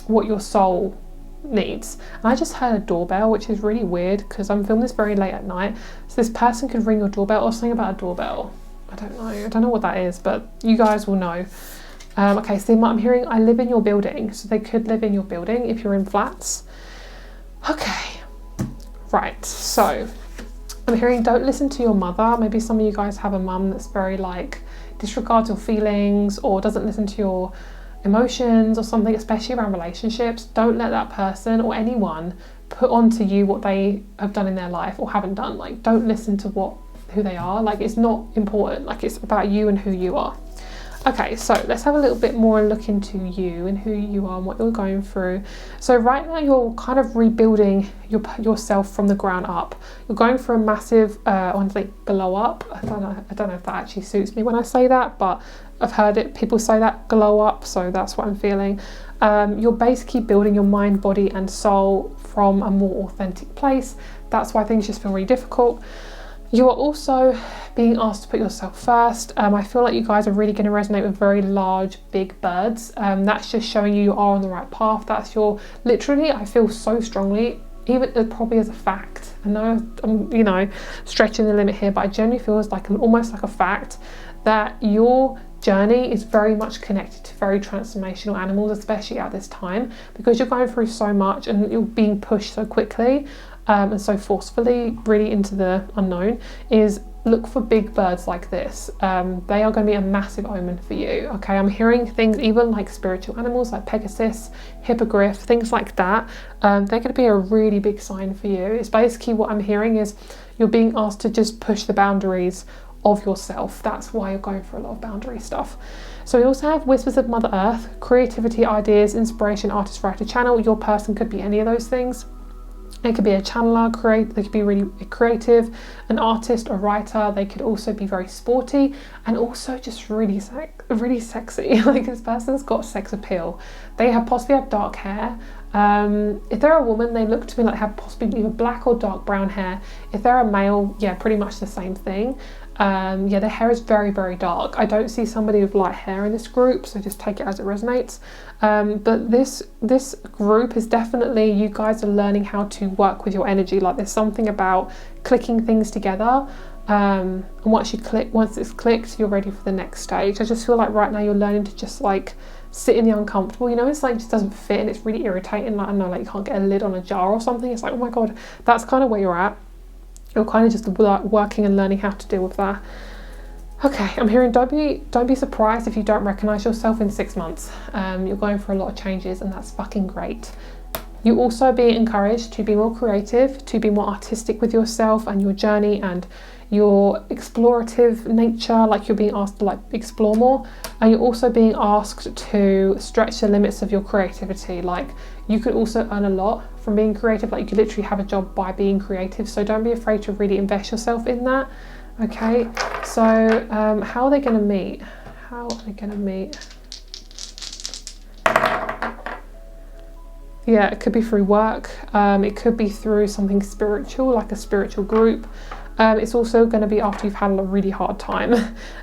what your soul needs. And I just heard a doorbell, which is really weird because I'm filming this very late at night, so this person could ring your doorbell or something about a doorbell. I don't know what that is, but you guys will know. Okay, so I'm hearing I live in your building, so they could live in your building if you're in flats. Okay, right, so I'm hearing don't listen to your mother. Maybe some of you guys have a mum that's very like disregards your feelings or doesn't listen to your emotions or something, especially around relationships. Don't let that person or anyone put onto you what they have done in their life or haven't done. Like, don't listen to who they are. Like, it's not important. Like, it's about you and who you are. Okay, so let's have a little bit more look into you and who you are and what you're going through. So right now you're kind of rebuilding yourself from the ground up. You're going for a massive, I want to say glow up. I don't know if that actually suits me when I say that, but I've heard it, people say that, glow up, so that's what I'm feeling. You're basically building your mind, body and soul from a more authentic place. That's why things just feel really difficult. You are also being asked to put yourself first. I feel like you guys are really going to resonate with very large, big birds. That's just showing you are on the right path. That's literally, I feel so strongly, even probably as a fact. I know I'm, you know, stretching the limit here, but I genuinely feel it's like almost like a fact that your journey is very much connected to very transformational animals, especially at this time, because you're going through so much and you're being pushed so quickly and so forcefully really into the unknown. Is look for big birds like this. They are going to be a massive omen for you. Okay, I'm hearing things even like spiritual animals like Pegasus, Hippogriff, things like that. They're going to be a really big sign for you. It's basically what I'm hearing is you're being asked to just push the boundaries of yourself. That's why you're going for a lot of boundary stuff. So we also have Whispers of Mother Earth, creativity, ideas, inspiration, artist, writer, channel. Your person could be any of those things. It could be a channeler, they could be really creative, an artist, a writer. They could also be very sporty and also just really sexy. Like, this person's got sex appeal. They possibly have dark hair. If they're a woman, they look to me like they have possibly either black or dark brown hair. If they're a male, yeah, pretty much the same thing. Yeah, their hair is very, very dark. I don't see somebody with light hair in this group, so just take it as it resonates. But this group is definitely, you guys are learning how to work with your energy. Like, there's something about clicking things together. And once it's clicked, you're ready for the next stage. I just feel like right now you're learning to just like sit in the uncomfortable, you know, it's like it just doesn't fit and it's really irritating. Like, I know, like you can't get a lid on a jar or something. It's like, oh my god, that's kind of where you're at. You're kind of just working and learning how to deal with that. Okay, I'm hearing don't be surprised if you don't recognize yourself in 6 months. You're going through a lot of changes and that's fucking great. You also be encouraged to be more creative, to be more artistic with yourself and your journey and your explorative nature. Like, you're being asked to like explore more, and you're also being asked to stretch the limits of your creativity. Like, you could also earn a lot from being creative. Like, you could literally have a job by being creative, so don't be afraid to really invest yourself in that. Okay, so how are they going to meet? Yeah, it could be through work. It could be through something spiritual, like a spiritual group. It's also going to be after you've had a really hard time,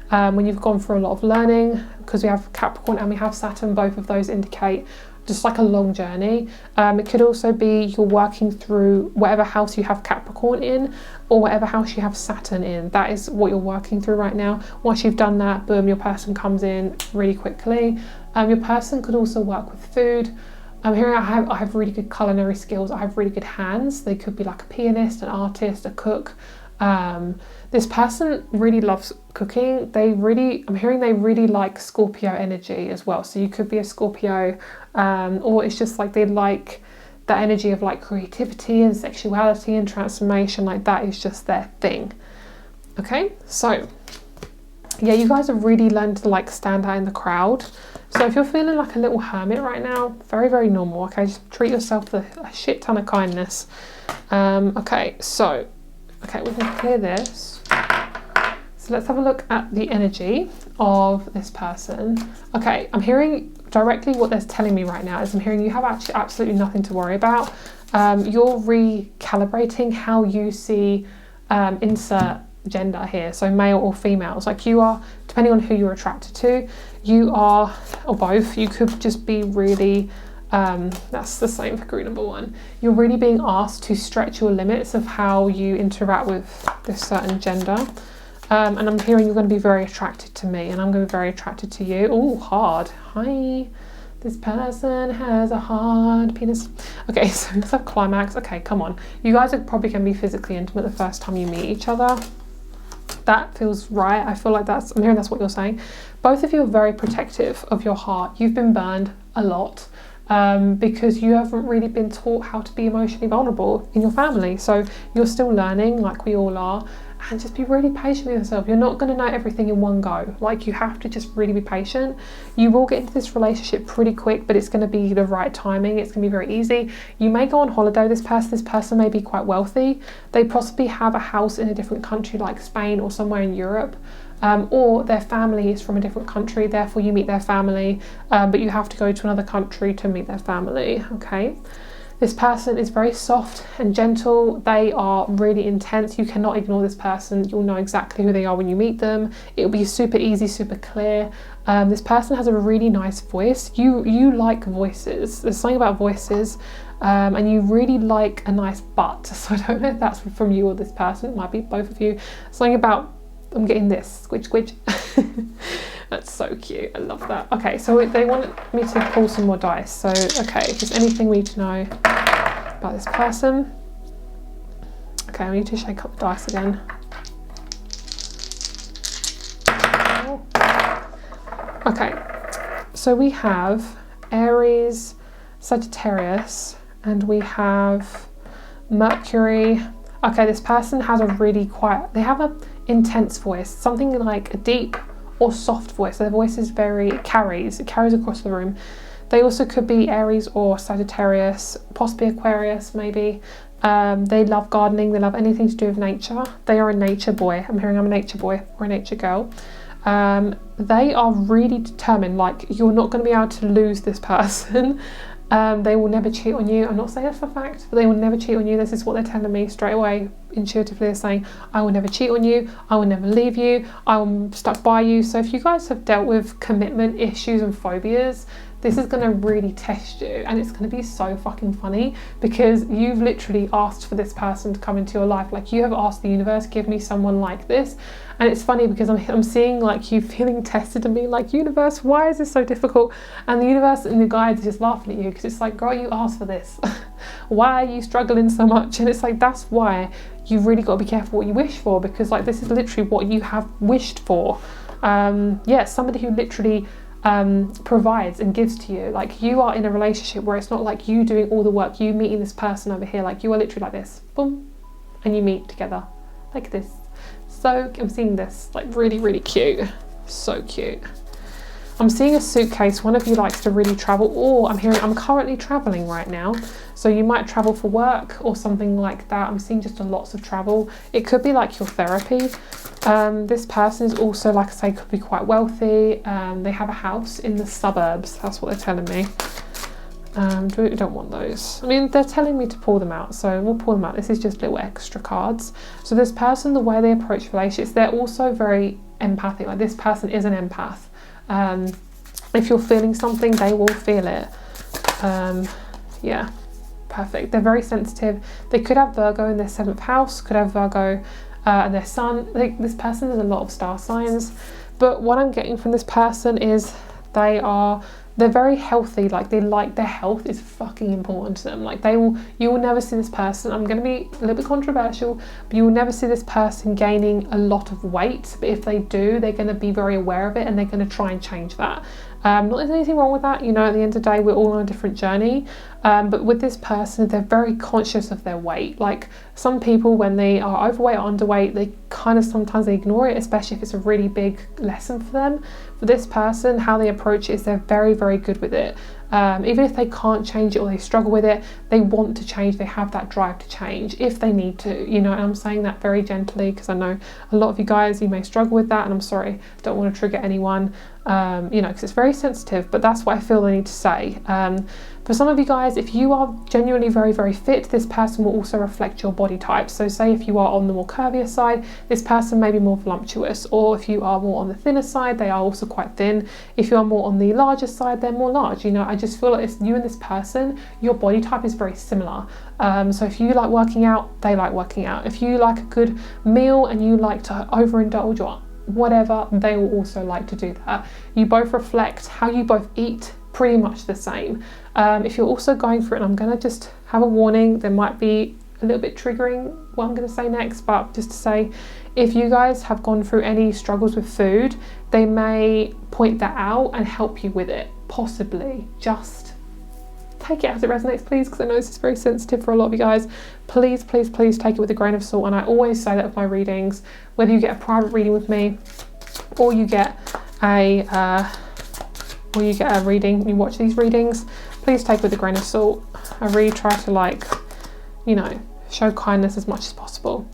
when you've gone through a lot of learning, because we have Capricorn and we have Saturn. Both of those indicate just like a long journey. It could also be you're working through whatever house you have Capricorn in or whatever house you have Saturn in. That is what you're working through right now. Once you've done that, boom, your person comes in really quickly. Your person could also work with food. I'm hearing I have really good culinary skills. I have really good hands. They could be like a pianist, an artist, a cook. This person really loves cooking. I'm hearing they really like Scorpio energy as well. So you could be a Scorpio, or it's just like they like that energy of like creativity and sexuality and transformation. Like, that is just their thing. Okay, so yeah, you guys have really learned to like stand out in the crowd. So if you're feeling like a little hermit right now, very, very normal. Okay, just treat yourself with a shit ton of kindness. Okay, we can clear this. So let's have a look at the energy of this person. Okay, I'm hearing directly what they're telling me right now is I'm hearing you have actually absolutely nothing to worry about. You're recalibrating how you see insert gender here, so male or females. Like, you are, depending on who you're attracted to, you are, or both, you could just be really that's the same for group number 1. You're really being asked to stretch your limits of how you interact with this certain gender. And I'm hearing you're going to be very attracted to me and I'm going to be very attracted to you. Oh, hard. Hi. This person has a hard penis. Okay, so let's have climax. Okay, come on. You guys are probably going to be physically intimate the first time you meet each other. That feels right. I feel like I'm hearing that's what you're saying. Both of you are very protective of your heart. You've been burned a lot. Because you haven't really been taught how to be emotionally vulnerable in your family. So you're still learning, like we all are, and just be really patient with yourself. You're not going to know everything in one go. Like, you have to just really be patient. You will get into this relationship pretty quick, but it's going to be the right timing. It's going to be very easy. You may go on holiday with this person may be quite wealthy. They possibly have a house in a different country like Spain or somewhere in Europe. Or their family is from a different country, therefore you meet their family, but you have to go to another country to meet their family. Okay, this person is very soft and gentle. They are really intense. You cannot ignore this person. You'll know exactly who they are when you meet them. It'll be super easy, super clear. This person has a really nice voice. You like voices. There's something about voices. And you really like a nice butt. So I don't know if that's from you or this person. It might be both of you. Something about, I'm getting this, squidge. That's so cute. I love that. Okay, so they want me to pull some more dice. So, okay, is there anything we need to know about this person? Okay, I need to shake up the dice again. Okay, so we have Aries, Sagittarius, and we have Mercury. Okay, this person has a really quiet, they have an intense voice, something like a deep or soft voice. Their voice is it carries across the room. They also could be Aries or Sagittarius, possibly Aquarius maybe. They love gardening, they love anything to do with nature. They are a nature boy. I'm hearing I'm a nature boy or a nature girl. They are really determined, like you're not going to be able to lose this person. They will never cheat on you. I'm not saying that's for a fact, but they will never cheat on you. This is what they're telling me straight away. Intuitively, they're saying, I will never cheat on you. I will never leave you. I will stuck by you. So if you guys have dealt with commitment issues and phobias, this is going to really test you, and it's going to be so fucking funny because you've literally asked for this person to come into your life. Like, you have asked the universe, give me someone like this. And it's funny because I'm seeing like you feeling tested and being like, universe, why is this so difficult? And the universe and the guides are just laughing at you because it's like, girl, you asked for this. Why are you struggling so much? And it's like, that's why you've really got to be careful what you wish for, because like this is literally what you have wished for. Yeah, somebody who literally provides and gives to you. Like, you are in a relationship where it's not like you doing all the work, you meeting this person over here. Like, you are literally like this, boom, and you meet together like this. So I'm seeing this, like, really, really cute. So cute. I'm seeing a suitcase. One of you likes to really travel, or I'm hearing I'm currently traveling right now. So you might travel for work or something like that. I'm seeing just lots of travel. It could be like your therapy. This person is also, like I say, could be quite wealthy. They have a house in the suburbs. That's what they're telling me. We don't want those. I mean, they're telling me to pull them out, so we'll pull them out. This is just little extra cards. So this person, the way they approach relationships, they're also very empathic. Like, this person is an empath. If you're feeling something, they will feel it. Yeah, perfect. They're very sensitive. They could have Virgo in their 7th house, could have Virgo and their sun. Like, this person has a lot of star signs, but what I'm getting from this person is they're very healthy. Like, their health is fucking important to them. Like, you will never see this person, I'm going to be a little bit controversial, but you will never see this person gaining a lot of weight. But if they do, they're going to be very aware of it and they're going to try and change that. Not there's anything wrong with that, you know, at the end of the day, we're all on a different journey. But with this person, they're very conscious of their weight. Like, some people, when they are overweight or underweight, they kind of sometimes they ignore it, especially if it's a really big lesson for them. For this person, how they approach it is they're very, very good with it. Even if they can't change it or they struggle with it, they want to change. They have that drive to change if they need to, you know. And I'm saying that very gently because I know a lot of you guys, you may struggle with that, and I'm sorry, don't want to trigger anyone, you know, because it's very sensitive, but that's what I feel I need to say. For some of you guys, if you are genuinely very, very fit, this person will also reflect your body type. So say if you are on the more curvier side, this person may be more voluptuous, or if you are more on the thinner side, they are also quite thin. If you are more on the larger side, they're more large. You know, I just feel like it's you and this person, your body type is very similar. So if you like working out, they like working out. If you like a good meal and you like to overindulge or whatever, they will also like to do that. You both reflect how you both eat, pretty much the same. If you're also going through it, and I'm going to just have a warning, there might be a little bit triggering what I'm going to say next, but just to say, if you guys have gone through any struggles with food, they may point that out and help you with it, possibly. Just take it as it resonates, please, because I know this is very sensitive for a lot of you guys. Please, please, please take it with a grain of salt. And I always say that with my readings, whether you get a private reading with me or you get a reading, you watch these readings, please take it with a grain of salt. I really try to, like, you know, show kindness as much as possible.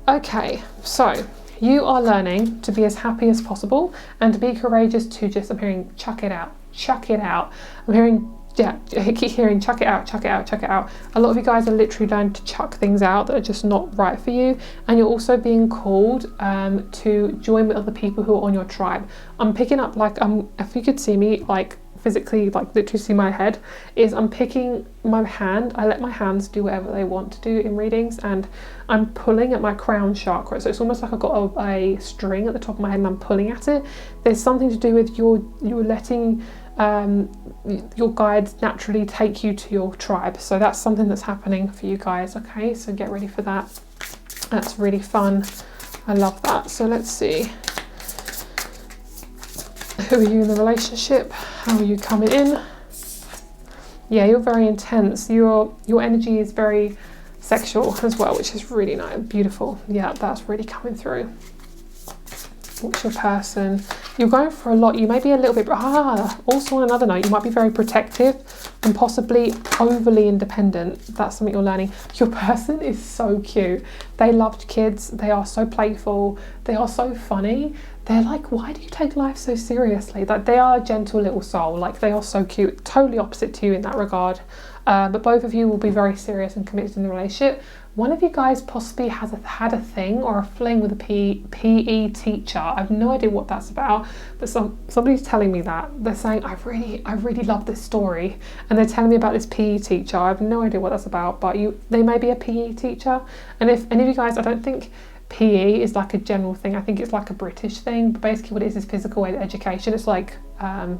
Okay, so you are learning to be as happy as possible and to be courageous to just, I'm hearing chuck it out, chuck it out. I'm hearing, yeah, I keep hearing chuck it out, chuck it out, chuck it out. A lot of you guys are literally learning to chuck things out that are just not right for you, and you're also being called to join with other people who are on your tribe. I'm picking up, like, if you could see me, like, physically, like, literally see my head, is I'm picking my hand. I let my hands do whatever they want to do in readings, and I'm pulling at my crown chakra. So it's almost like I've got a string at the top of my head and I'm pulling at it. There's something to do with you're letting your guides naturally take you to your tribe. So that's something that's happening for you guys. Okay, so get ready for that. That's really fun. I love that. So let's see. Who are you in the relationship? How are you coming in? Yeah, you're very intense. Your energy is very sexual as well, which is really nice, beautiful. Yeah, that's really coming through. What's your person? You're going for a lot. You may be a little bit... also on another note, you might be very protective and possibly overly independent. That's something you're learning. Your person is so cute. They loved kids. They are so playful. They are so funny. They're like, why do you take life so seriously? Like, they are a gentle little soul. Like, they are so cute. Totally opposite to you in that regard. But both of you will be very serious and committed in the relationship. One of you guys possibly has had a thing or a fling with a PE teacher. I have no idea what that's about, but somebody's telling me that. They're saying, I really love this story, and they're telling me about this PE teacher. I have no idea what that's about, but they may be a PE teacher. And if any of you guys, I don't think PE is like a general thing. I think it's like a British thing, but basically what it is physical education. It's like,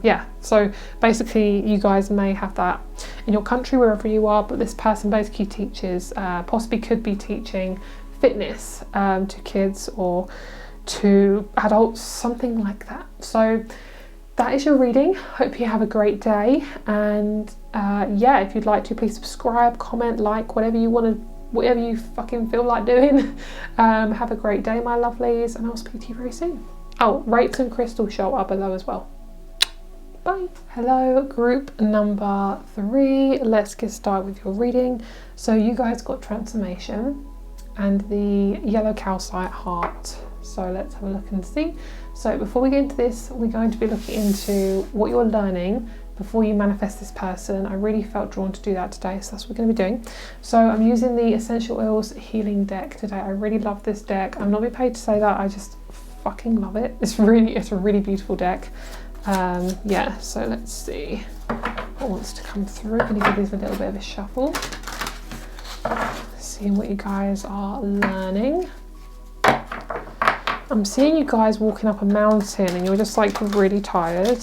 yeah, so basically you guys may have that in your country, wherever you are, but this person basically teaches, possibly could be teaching fitness to kids or to adults, something like that. So that is your reading. Hope you have a great day, and yeah, if you'd like to, please subscribe, comment, like, whatever you want to, whatever you fucking feel like doing. Have a great day, my lovelies, and I'll speak to you very soon. Oh, rates and crystals show up below as well. Bye. Hello, group number 3. Let's get started with your reading. So you guys got transformation and the yellow calcite heart. So let's have a look and see. So before we get into this, we're going to be looking into what you're learning before you manifest this person. I really felt drawn to do that today, so that's what we're going to be doing. So I'm using the Essential Oils Healing deck today. I really love this deck. I'm not being paid to say that, I just fucking love it. It's a really beautiful deck. Yeah, so let's see what wants to come through. I'm going to give these a little bit of a shuffle. Seeing what you guys are learning. I'm seeing you guys walking up a mountain and you're just like really tired.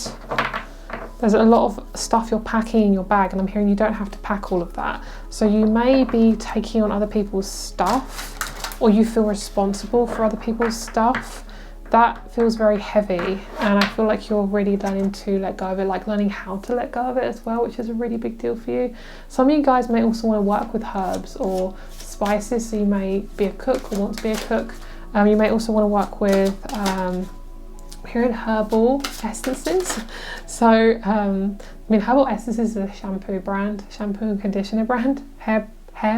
There's a lot of stuff you're packing in your bag, and I'm hearing you don't have to pack all of that. So you may be taking on other people's stuff, or you feel responsible for other people's stuff. That feels very heavy, and I feel like you're really learning to let go of it, like learning how to let go of it as well, which is a really big deal for you. Some of you guys may also want to work with herbs or spices, so you may be a cook or want to be a cook. You may also want to work with hearing herbal essences. So I mean, herbal essences is a shampoo and conditioner brand, hair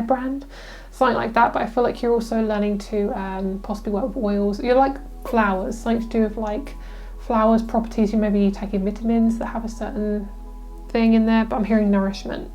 brand, something like that. But I feel like you're also learning to possibly work with oils. You're like flowers, something to do with like flowers properties. You may be taking vitamins that have a certain thing in there, but I'm hearing nourishment.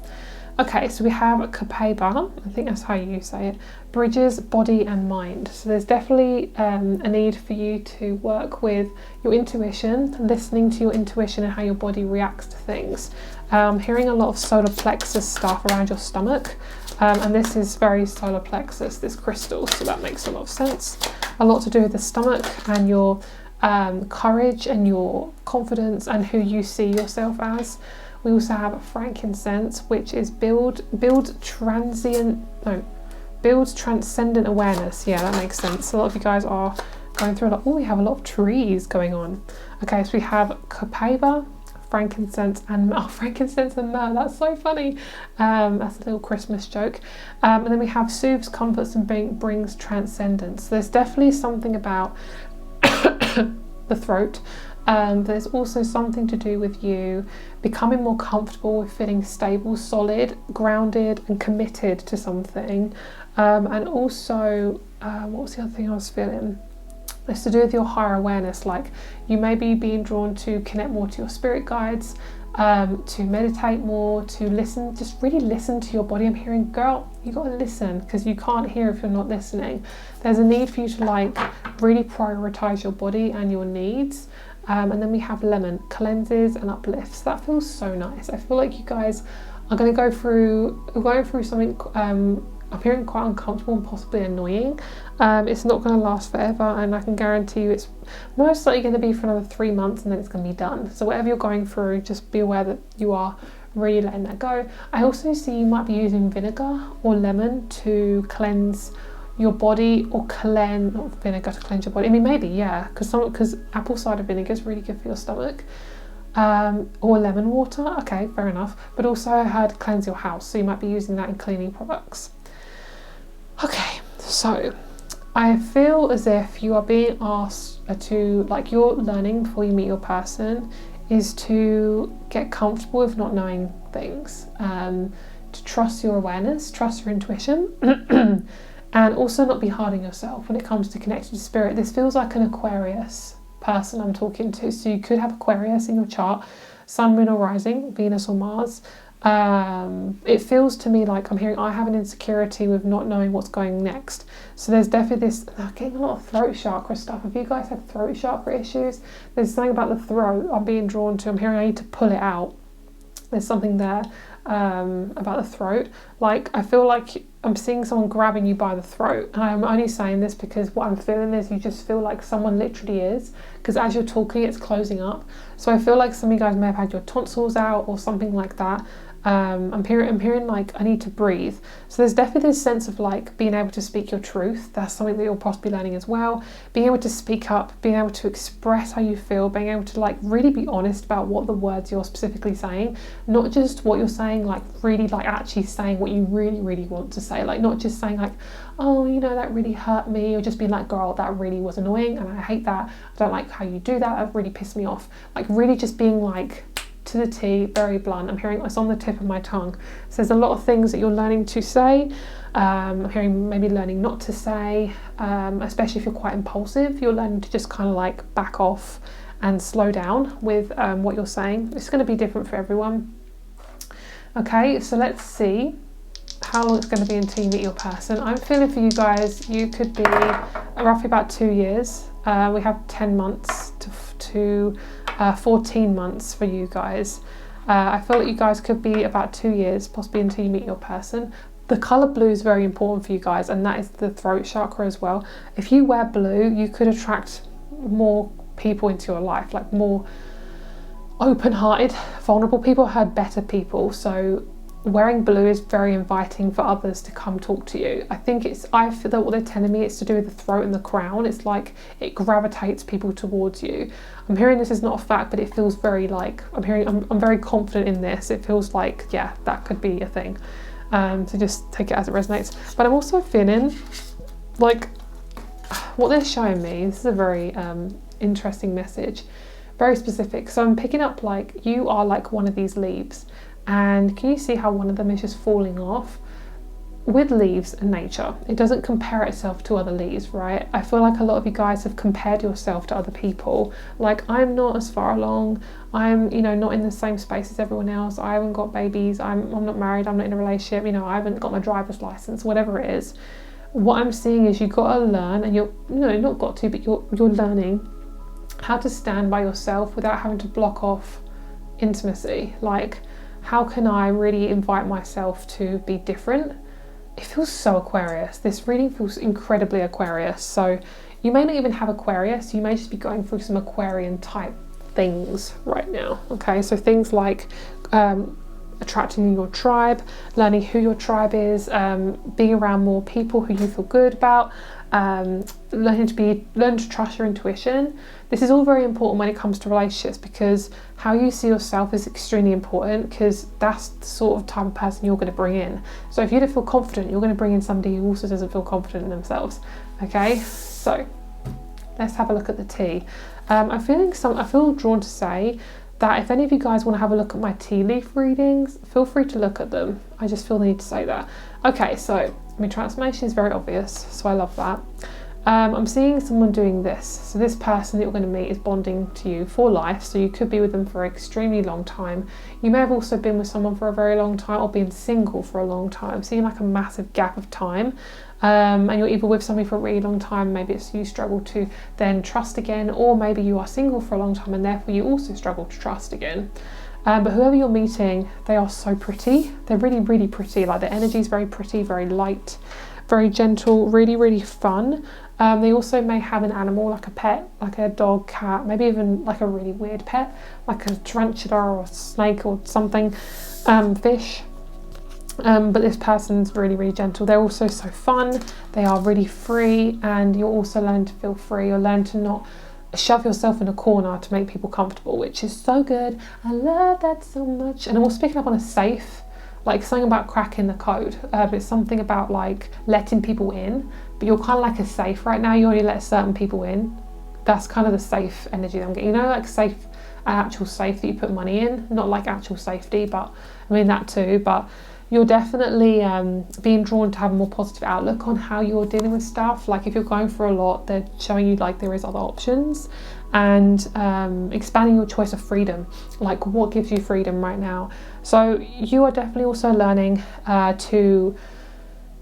Okay, so we have Kapeba, I think that's how you say it, bridges body and mind. So there's definitely a need for you to work with your intuition, listening to your intuition and how your body reacts to things. I'm hearing a lot of solar plexus stuff around your stomach, and this is very solar plexus, this crystal, so that makes a lot of sense. A lot to do with the stomach and your courage and your confidence and who you see yourself as. We also have frankincense, which is builds transcendent awareness. Yeah, that makes sense. A lot of you guys are going through a lot. Oh, we have a lot of trees going on. Okay, so we have Kapeba, frankincense and myrrh. That's so funny. That's a little Christmas joke. And then we have soothes, comforts, and brings transcendence. So there's definitely something about the throat. There's also something to do with you becoming more comfortable with feeling stable, solid, grounded and committed to something. And also, what was the other thing I was feeling? It's to do with your higher awareness. Like you may be being drawn to connect more to your spirit guides, to meditate more, to listen, just really listen to your body. I'm hearing, girl, you got to listen, because you can't hear if you're not listening. There's a need for you to like really prioritize your body and your needs. And then we have lemon, cleanses and uplifts. That feels so nice. I feel like you guys are going to going through something I'm hearing quite uncomfortable and possibly annoying. It's not going to last forever, and I can guarantee you it's most likely going to be for another 3 months and then it's going to be done. So whatever you're going through, just be aware that you are really letting that go. I also see you might be using vinegar or lemon to cleanse your body, or not vinegar to cleanse your body. I mean, maybe, yeah, because apple cider vinegar is really good for your stomach. Or lemon water, okay, fair enough. But also I heard cleanse your house, so you might be using that in cleaning products. Okay, so I feel as if you are being asked to, like, you're learning before you meet your person is to get comfortable with not knowing things, to trust your awareness, trust your intuition, and also not be hard on yourself when it comes to connecting to spirit. This feels like an Aquarius person I'm talking to. So you could have Aquarius in your chart, Sun, Moon or Rising, Venus or Mars. It feels to me like I'm hearing I have an insecurity with not knowing what's going next. So there's definitely this, I'm getting a lot of throat chakra stuff. Have you guys had throat chakra issues? There's something about the throat I'm being drawn to. I'm hearing I need to pull it out. There's something there about the throat. Like, I feel like I'm seeing someone grabbing you by the throat, and I'm only saying this because what I'm feeling is you just feel like someone literally is, because as you're talking it's closing up. So I feel like some of you guys may have had your tonsils out or something like that. I'm hearing like I need to breathe. So there's definitely this sense of like being able to speak your truth. That's something that you'll possibly be learning as well. Being able to speak up, being able to express how you feel, being able to like really be honest about what the words you're specifically saying, not just what you're saying, like really like actually saying what you really want to say. Like not just saying like, oh, you know, that really hurt me, or just being like, girl, that really was annoying and I hate that, I don't like how you do that really pissed me off. Like really just being like to the T, very blunt. I'm hearing it's on the tip of my tongue. So there's a lot of things that you're learning to say. I'm hearing maybe learning not to say, especially if you're quite impulsive. You're learning to just kind of like back off and slow down with what you're saying. It's going to be different for everyone. Okay, so let's see how long it's going to be until you meet your person. I'm feeling for you guys, you could be roughly about 2 years. We have 10 months to 14 months for you guys. I feel like you guys could be about 2 years, possibly until you meet your person. The colour blue is very important for you guys, and that is the throat chakra as well. If you wear blue, you could attract more people into your life, like more open-hearted, vulnerable people, heard better people. So wearing blue is very inviting for others to come talk to you. I feel that what they're telling me it's to do with the throat and the crown. It's like it gravitates people towards you. I'm hearing this is not a fact, but it feels very like, I'm very confident in this. It feels like, yeah, that could be a thing. So just take it as it resonates. But I'm also feeling like what they're showing me, this is a very interesting message, very specific. So I'm picking up like you are like one of these leaves. And can you see how one of them is just falling off? With leaves and nature, it doesn't compare itself to other leaves, right? I feel like a lot of you guys have compared yourself to other people. Like, I'm not as far along, I'm, you know, not in the same space as everyone else, I haven't got babies, I'm not married, I'm not in a relationship, you know, I haven't got my driver's license, whatever it is. What I'm seeing is you've got to learn, and you're, no, not got to, but you're learning how to stand by yourself without having to block off intimacy. Like, how can I really invite myself to be different? It feels so Aquarius. This reading feels incredibly Aquarius. So you may not even have Aquarius. You may just be going through some Aquarian type things right now. Okay, so things like attracting your tribe, learning who your tribe is, being around more people who you feel good about, learn to trust your intuition. This is all very important when it comes to relationships, because how you see yourself is extremely important, because that's the sort of type of person you're going to bring in. So if you don't feel confident, you're going to bring in somebody who also doesn't feel confident in themselves. Okay, so let's have a look at the tea. I feel drawn to say that if any of you guys want to have a look at my tea leaf readings, feel free to look at them. I just feel the need to say that. Okay, so my transformation is very obvious, so I love that. I'm seeing someone doing this. So this person that you're going to meet is bonding to you for life, so you could be with them for an extremely long time. You may have also been with someone for a very long time, or been single for a long time. I'm seeing like a massive gap of time, and you're either with somebody for a really long time, maybe it's you struggle to then trust again, or maybe you are single for a long time and therefore you also struggle to trust again. But whoever you're meeting, they are so pretty. They're really pretty. Like, their energy is very pretty, very light, very gentle, really fun. They also may have an animal, like a pet, like a dog, cat, maybe even like a really weird pet, like a tarantula or a snake or something, fish. But this person's really gentle. They're also so fun. They are really free, and you'll also learn to feel free. You'll learn to not shove yourself in a corner to make people comfortable, which is so good. I love that so much. And I'm also picking up on a safe, like something about cracking the code. It's something about like letting people in, but you're kind of like a safe right now. You only let certain people in. That's kind of the safe energy that I'm getting. You know, like safe, actual safe that you put money in, not like actual safety, but I mean that too. But you're definitely being drawn to have a more positive outlook on how you're dealing with stuff. Like if you're going for a lot, they're showing you like there is other options, and expanding your choice of freedom, like what gives you freedom right now. So you are definitely also learning to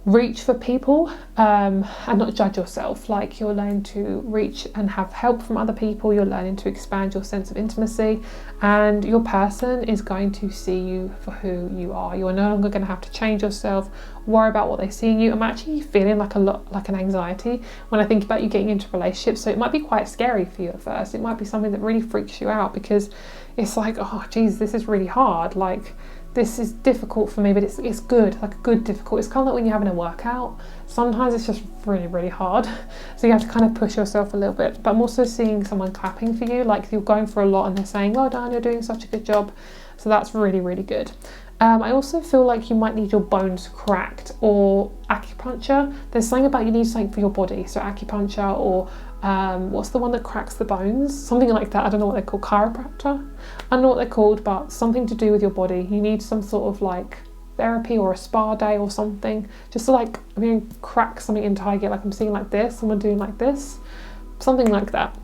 reach for people and not judge yourself. Like you're learning to reach and have help from other people. You're learning to expand your sense of intimacy, and your person is going to see you for who you are. You're no longer going to have to change yourself, worry about what they see in you. I'm actually feeling like an anxiety when I think about you getting into relationships. So it might be quite scary for you at first. It might be something that really freaks you out, because it's like, oh geez, this is really hard. Like this is difficult for me, but it's good, like a good difficult. It's kind of like when you're having a workout. Sometimes it's just really, really hard. So you have to kind of push yourself a little bit. But I'm also seeing someone clapping for you, like you're going for a lot and they're saying, well done, you're doing such a good job. So that's really, really good. I also feel like you might need your bones cracked, or acupuncture. There's something about you need something for your body. So acupuncture, or what's the one that cracks the bones? Something like that. I don't know what they're called. Chiropractor? I don't know what they're called, but something to do with your body. You need some sort of like therapy or a spa day or something. Just to like, I mean, crack something into how I get, like I'm seeing like this, someone doing like this, something like that.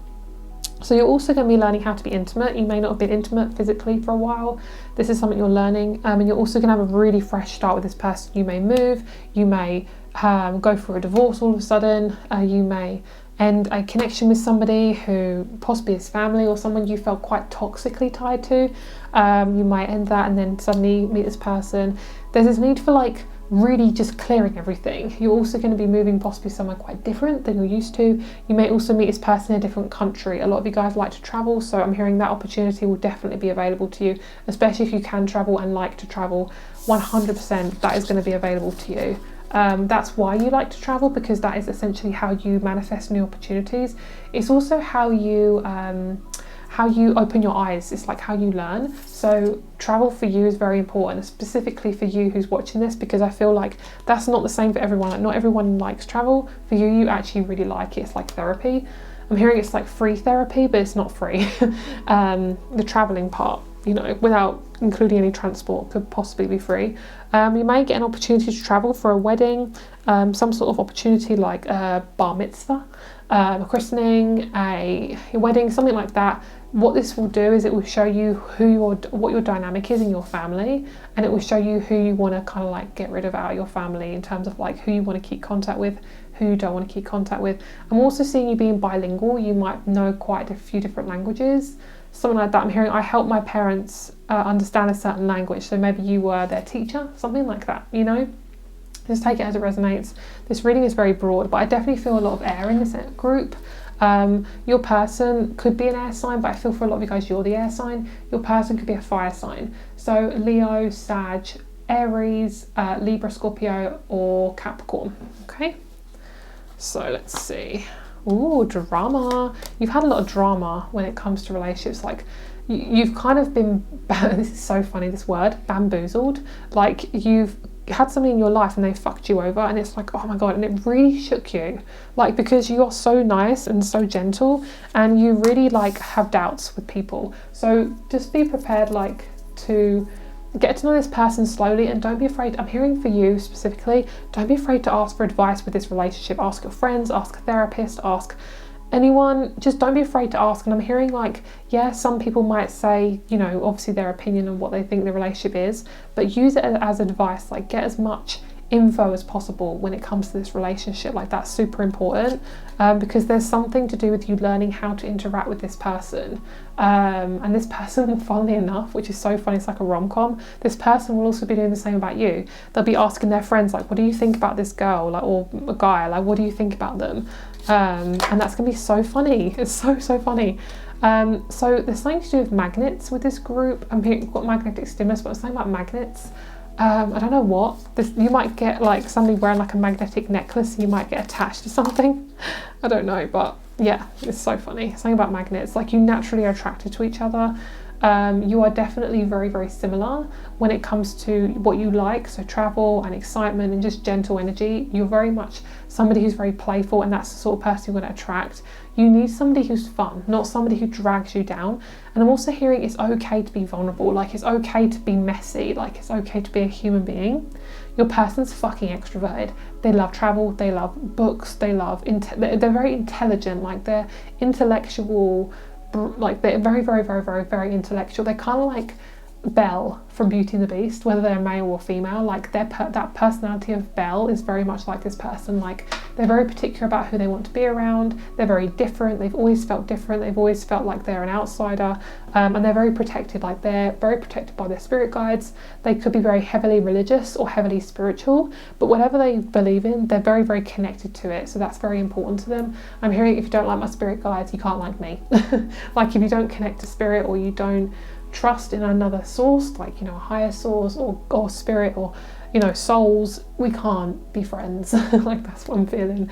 So you're also going to be learning how to be intimate. You may not have been intimate physically for a while. This is something you're learning. And you're also going to have a really fresh start with this person. You may move. You may go for a divorce all of a sudden. You may end a connection with somebody who possibly is family, or someone you felt quite toxically tied to. You might end that and then suddenly meet this person. There's this need for like really just clearing everything. You're also going to be moving possibly somewhere quite different than you're used to. You may also meet this person in a different country. A lot of you guys like to travel, so I'm hearing that opportunity will definitely be available to you, especially if you can travel and like to travel. 100% that is going to be available to you. That's why you like to travel, because that is essentially how you manifest new opportunities. It's also how you open your eyes. It's like how you learn. So travel for you is very important, specifically for you who's watching this, because I feel like that's not the same for everyone. Like not everyone likes travel. For you, you actually really like it. It's like therapy. I'm hearing it's like free therapy, but it's not free. The traveling part, you know, without including any transport, could possibly be free. You may get an opportunity to travel for a wedding, some sort of opportunity like a bar mitzvah, a christening, a wedding, something like that. What this will do is it will show you what your dynamic is in your family, and it will show you who you want to kind of like get rid of out of your family, in terms of like who you want to keep contact with, who you don't want to keep contact with. I'm also seeing you being bilingual. You might know quite a few different languages, something like that. I'm hearing I help my parents understand a certain language, so maybe you were their teacher, something like that, you know. Just take it as it resonates. This reading is very broad, but I definitely feel a lot of air in this group. Your person could be an air sign, but I feel for a lot of you guys you're the air sign. Your person could be a fire sign, so Leo, Sag, Aries, Libra, Scorpio, or Capricorn. Okay, so let's see. Ooh, drama. You've had a lot of drama when it comes to relationships. Like you've kind of been, this is so funny, this word, bamboozled. Like you've had somebody in your life and they fucked you over, and it's like, oh my god, and it really shook you, like, because you are so nice and so gentle, and you really like have doubts with people. So just be prepared, like, to get to know this person slowly, and don't be afraid. I'm hearing for you specifically, don't be afraid to ask for advice with this relationship. Ask your friends, ask a therapist, ask anyone. Just don't be afraid to ask. And I'm hearing like, yeah, some people might say, you know, obviously their opinion on what they think the relationship is, but use it as advice. Like get as much info as possible when it comes to this relationship. Like that's super important, because there's something to do with you learning how to interact with this person, and this person, funnily enough, which is so funny, it's like a rom-com, this person will also be doing the same about you. They'll be asking their friends, like, what do you think about this girl, like, or a guy, like, what do you think about them? And that's gonna be so funny. It's so funny. So there's something to do with magnets with this group. I'm hearing, you've got magnetic stimulus, but it's something about magnets. I don't know what. You might get like somebody wearing like a magnetic necklace, you might get attached to something. I don't know, but yeah, it's so funny. Something about magnets, like you naturally are attracted to each other. You are definitely very, very similar when it comes to what you like, so travel and excitement and just gentle energy. You're very much somebody who's very playful, and that's the sort of person you're going to attract. You need somebody who's fun, not somebody who drags you down. And I'm also hearing it's okay to be vulnerable, like it's okay to be messy, like it's okay to be a human being. Your person's fucking extroverted. They love travel, they love books, they love, they're very intelligent, like they're intellectual, like they're very, very, very, very, very intellectual. They're kind of like Belle from Beauty and the Beast, whether they're male or female. Like that personality of Belle is very much like this person. Like they're very particular about who they want to be around. They're very different. They've always felt different. They've always felt like they're an outsider, and they're very protected. Like they're very protected by their spirit guides. They could be very heavily religious or heavily spiritual, but whatever they believe in, they're very, very connected to it. So that's very important to them. I'm hearing if you don't like my spirit guides, you can't like me. Like if you don't connect to spirit, or you don't trust in another source, like, you know, a higher source or spirit, or, you know, souls, we can't be friends. Like that's what I'm feeling.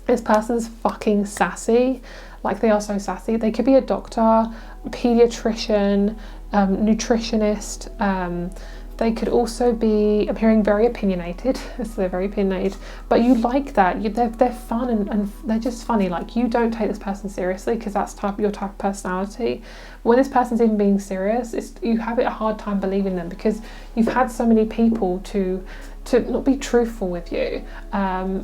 This person's fucking sassy. Like they are so sassy. They could be a doctor, pediatrician, nutritionist. They could also be, I'm hearing, very opinionated. So they're very opinionated, but you like that. They're fun and they're just funny. Like you don't take this person seriously because that's your type of personality. When this person's even being serious, you have a hard time believing them because you've had so many people to not be truthful with you.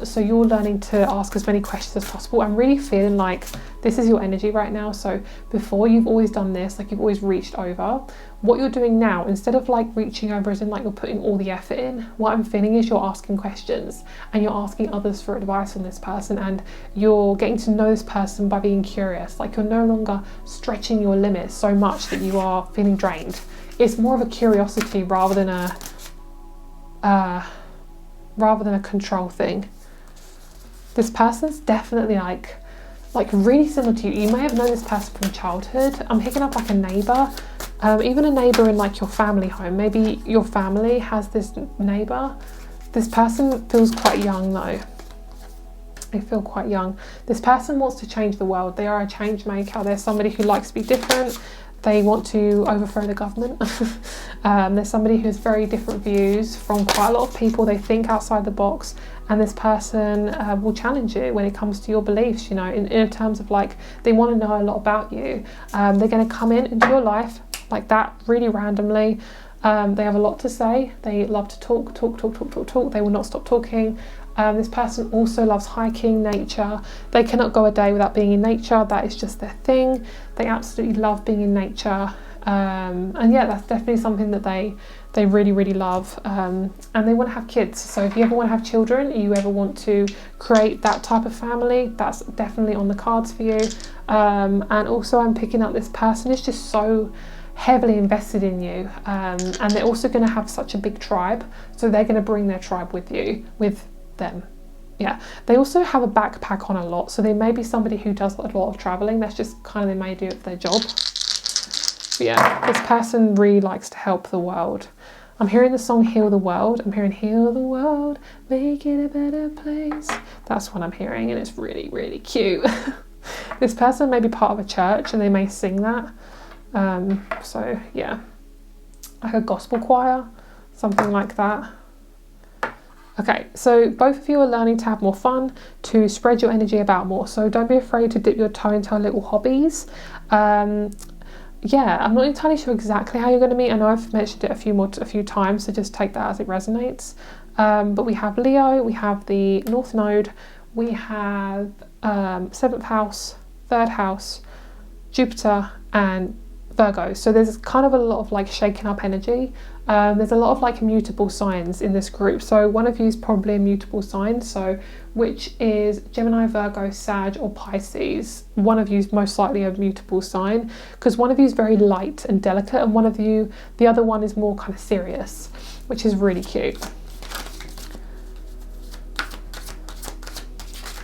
So you're learning to ask as many questions as possible. I'm really feeling like this is your energy right now. So before, you've always done this, like you've always reached over. What you're doing now, instead of like reaching over as in like you're putting all the effort in, what I'm feeling is you're asking questions and you're asking others for advice on this person, and you're getting to know this person by being curious. Like you're no longer stretching your limits so much that you are feeling drained. It's more of a curiosity rather than a control thing. This person's definitely like really similar to you. You may have known this person from childhood. I'm picking up like a neighbour, even a neighbour in like your family home. Maybe your family has this neighbour. This person feels quite young though. They feel quite young. This person wants to change the world. They are a change maker. They're somebody who likes to be different. They want to overthrow the government. There's somebody who has very different views from quite a lot of people. They think outside the box, and this person will challenge you when it comes to your beliefs, you know, in terms of like, they want to know a lot about you. They're going to come into your life like that really randomly. They have a lot to say. They love to talk. They will not stop talking. This person also loves hiking, nature. They cannot go a day without being in nature. That is just their thing. They absolutely love being in nature. And yeah, that's definitely something that they really, really love. And they want to have kids. So if you ever want to have children, you ever want to create that type of family, that's definitely on the cards for you. And also I'm picking up this person is just so heavily invested in you. And they're also going to have such a big tribe. So they're going to bring their tribe with them. Yeah, they also have a backpack on a lot, so they may be somebody who does a lot of traveling. That's just kind of, they may do it for their job. But yeah, this person really likes to help the world. I'm hearing the song Heal the World. I'm hearing heal the world, make it a better place. That's what I'm hearing, and it's really, really cute. This person may be part of a church and they may sing that. So yeah, like a gospel choir, something like that. Okay, so both of you are learning to have more fun, to spread your energy about more. So don't be afraid to dip your toe into our little hobbies. Yeah, I'm not entirely sure exactly how you're going to meet. I know I've mentioned it a few times, so just take that as it resonates. But we have Leo, we have the North Node, we have 7th house, 3rd house, Jupiter, and Virgo. So there's kind of a lot of like shaking up energy. There's a lot of like mutable signs in this group. So one of you is probably a mutable sign, so which is Gemini, Virgo, Sag, or Pisces. One of you is most likely a mutable sign, because one of you is very light and delicate, and the other one is more kind of serious, which is really cute.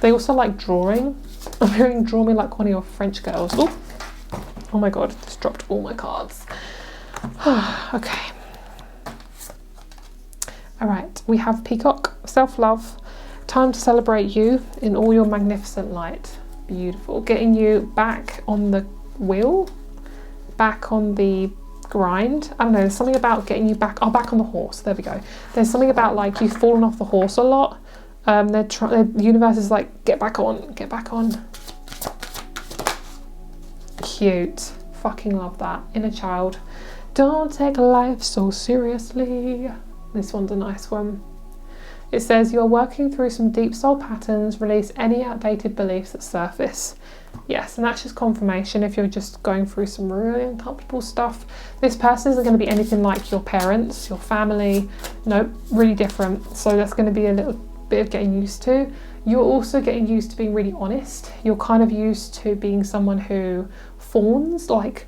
They also like drawing. I'm hearing draw me like one of your French girls. Oh my god, I just dropped all my cards. Okay. All right, we have Peacock, self-love, time to celebrate you in all your magnificent light. Beautiful. Getting you back on the wheel, back on the grind. I don't know, there's something about getting you back on the horse. There we go. There's something about like you've fallen off the horse a lot. The universe is like, get back on. Cute. Fucking love that. Inner child. Don't take life so seriously. This one's a nice one. It says, you're working through some deep soul patterns. Release any outdated beliefs that surface. Yes, and that's just confirmation if you're just going through some really uncomfortable stuff. This person isn't going to be anything like your parents, your family. Nope, really different. So that's going to be a little bit of getting used to. You're also getting used to being really honest. You're kind of used to being someone who fawns, like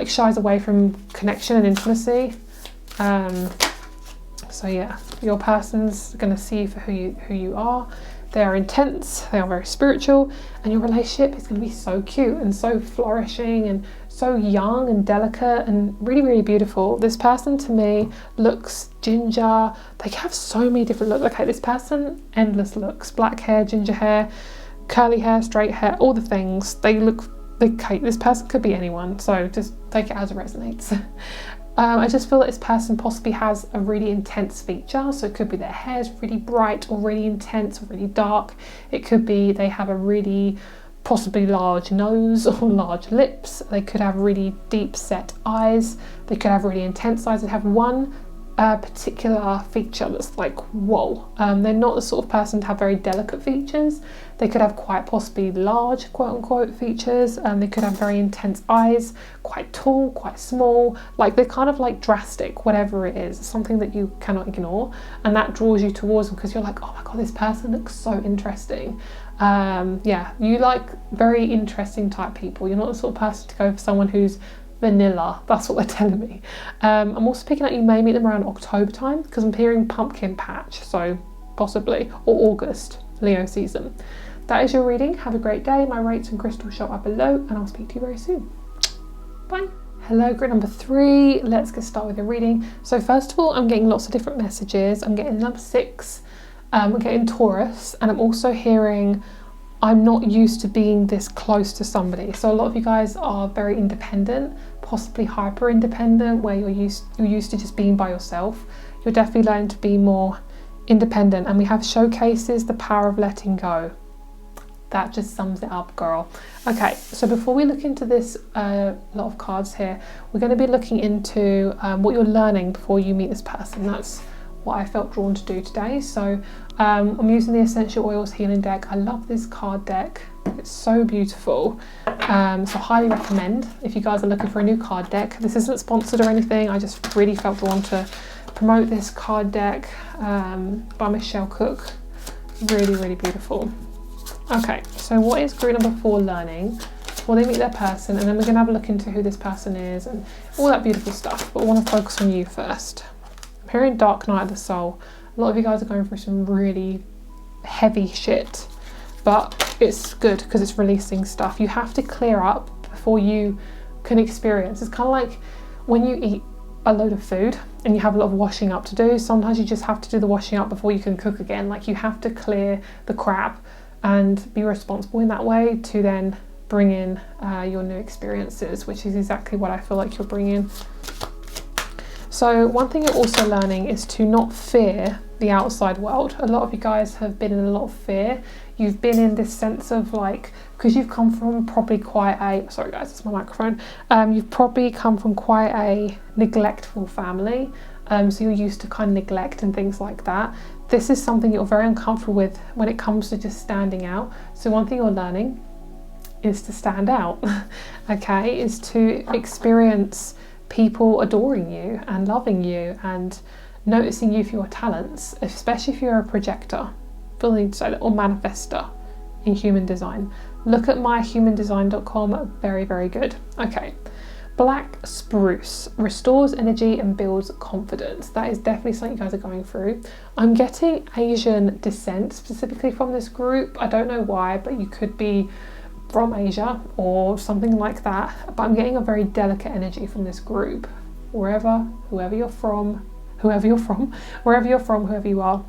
shies away from connection and intimacy. So yeah, your person's going to see you for who you are. They are intense, they are very spiritual, and your relationship is going to be so cute and so flourishing and so young and delicate and really, really beautiful. This person to me looks ginger. They have so many different looks. Okay, this person, endless looks. Black hair, ginger hair, curly hair, straight hair, all the things. They look, okay, this person could be anyone, so just take it as it resonates. I just feel that this person possibly has a really intense feature. So it could be their hair is really bright or really intense or really dark. It could be they have a really possibly large nose or large lips. They could have really deep set eyes. They could have really intense eyes. They have one particular feature that's like, whoa. They're not the sort of person to have very delicate features. They could have quite possibly large, quote unquote, features. They could have very intense eyes, quite tall, quite small. Like they're kind of like drastic, whatever it is, something that you cannot ignore. And that draws you towards them because you're like, oh my God, this person looks so interesting. Yeah, you like very interesting type people. You're not the sort of person to go for someone who's vanilla. That's what they're telling me. I'm also picking up you may meet them around October time because I'm hearing pumpkin patch, so possibly, or August, Leo season. That is your reading. Have a great day. My rates and crystals show up below, and I'll speak to you very soon. Bye. Hello, group number 3. Let's get started with the reading. So first of all, I'm getting lots of different messages. I'm getting number 6. I'm getting Taurus, and I'm also hearing I'm not used to being this close to somebody. So a lot of you guys are very independent, possibly hyper independent, where you're used to just being by yourself. You're definitely learning to be more independent. And we have showcases the power of letting go. That just sums it up, girl. Okay, so before we look into this lot of cards here, we're going to be looking into what you're learning before you meet this person. That's what I felt drawn to do today. So I'm using the Essential Oils Healing deck. I love this card deck. It's so beautiful. So highly recommend if you guys are looking for a new card deck. This isn't sponsored or anything. I just really felt drawn to promote this card deck by Michelle Cook. Really, really beautiful. Okay, so what is group number 4 learning? Well, they meet their person, and then we're going to have a look into who this person is and all that beautiful stuff. But I want to focus on you first. I'm hearing Dark Night of the Soul. A lot of you guys are going through some really heavy shit, but it's good because it's releasing stuff. You have to clear up before you can experience. It's kind of like when you eat a load of food and you have a lot of washing up to do. Sometimes you just have to do the washing up before you can cook again. Like you have to clear the crap and be responsible in that way to then bring in your new experiences, which is exactly what I feel like you're bringing. So one thing you're also learning is to not fear the outside world. A lot of you guys have been in a lot of fear. You've been in this sense of like, because you've come from probably quite a, sorry guys, that's my microphone. You've probably come from quite a neglectful family. So you're used to kind of neglect and things like that. This is something you're very uncomfortable with when it comes to just standing out. So one thing you're learning is to stand out, okay, is to experience people adoring you and loving you and noticing you for your talents, especially if you're a projector, feeling so, or manifester in human design. Look at myhumandesign.com, very, very good. Okay. Black spruce restores energy and builds confidence. That is definitely something you guys are going through. I'm getting Asian descent specifically from this group. I don't know why, but you could be from Asia or something like that. But I'm getting a very delicate energy from this group. Wherever you are.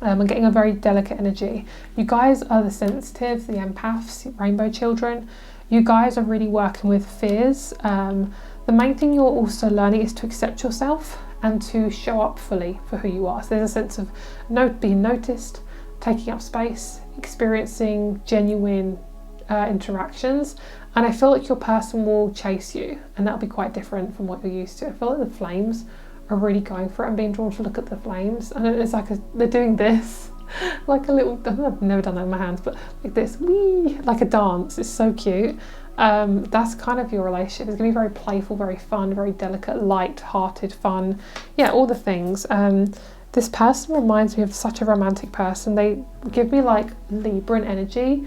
I'm getting a very delicate energy. You guys are the sensitive, the empaths, rainbow children. You guys are really working with fears. The main thing you're also learning is to accept yourself and to show up fully for who you are. So there's a sense of being noticed, taking up space, experiencing genuine interactions. And I feel like your person will chase you, and that'll be quite different from what you're used to. I feel like the flames are really going for it. I'm being drawn to look at the flames, and it's like they're doing this, like a little, I've never done that with my hands, but like this, wee, like a dance. It's so cute. That's kind of your relationship. It's going to be very playful, very fun, very delicate, light-hearted, fun. Yeah, all the things. This person reminds me of such a romantic person. They give me like Libran energy.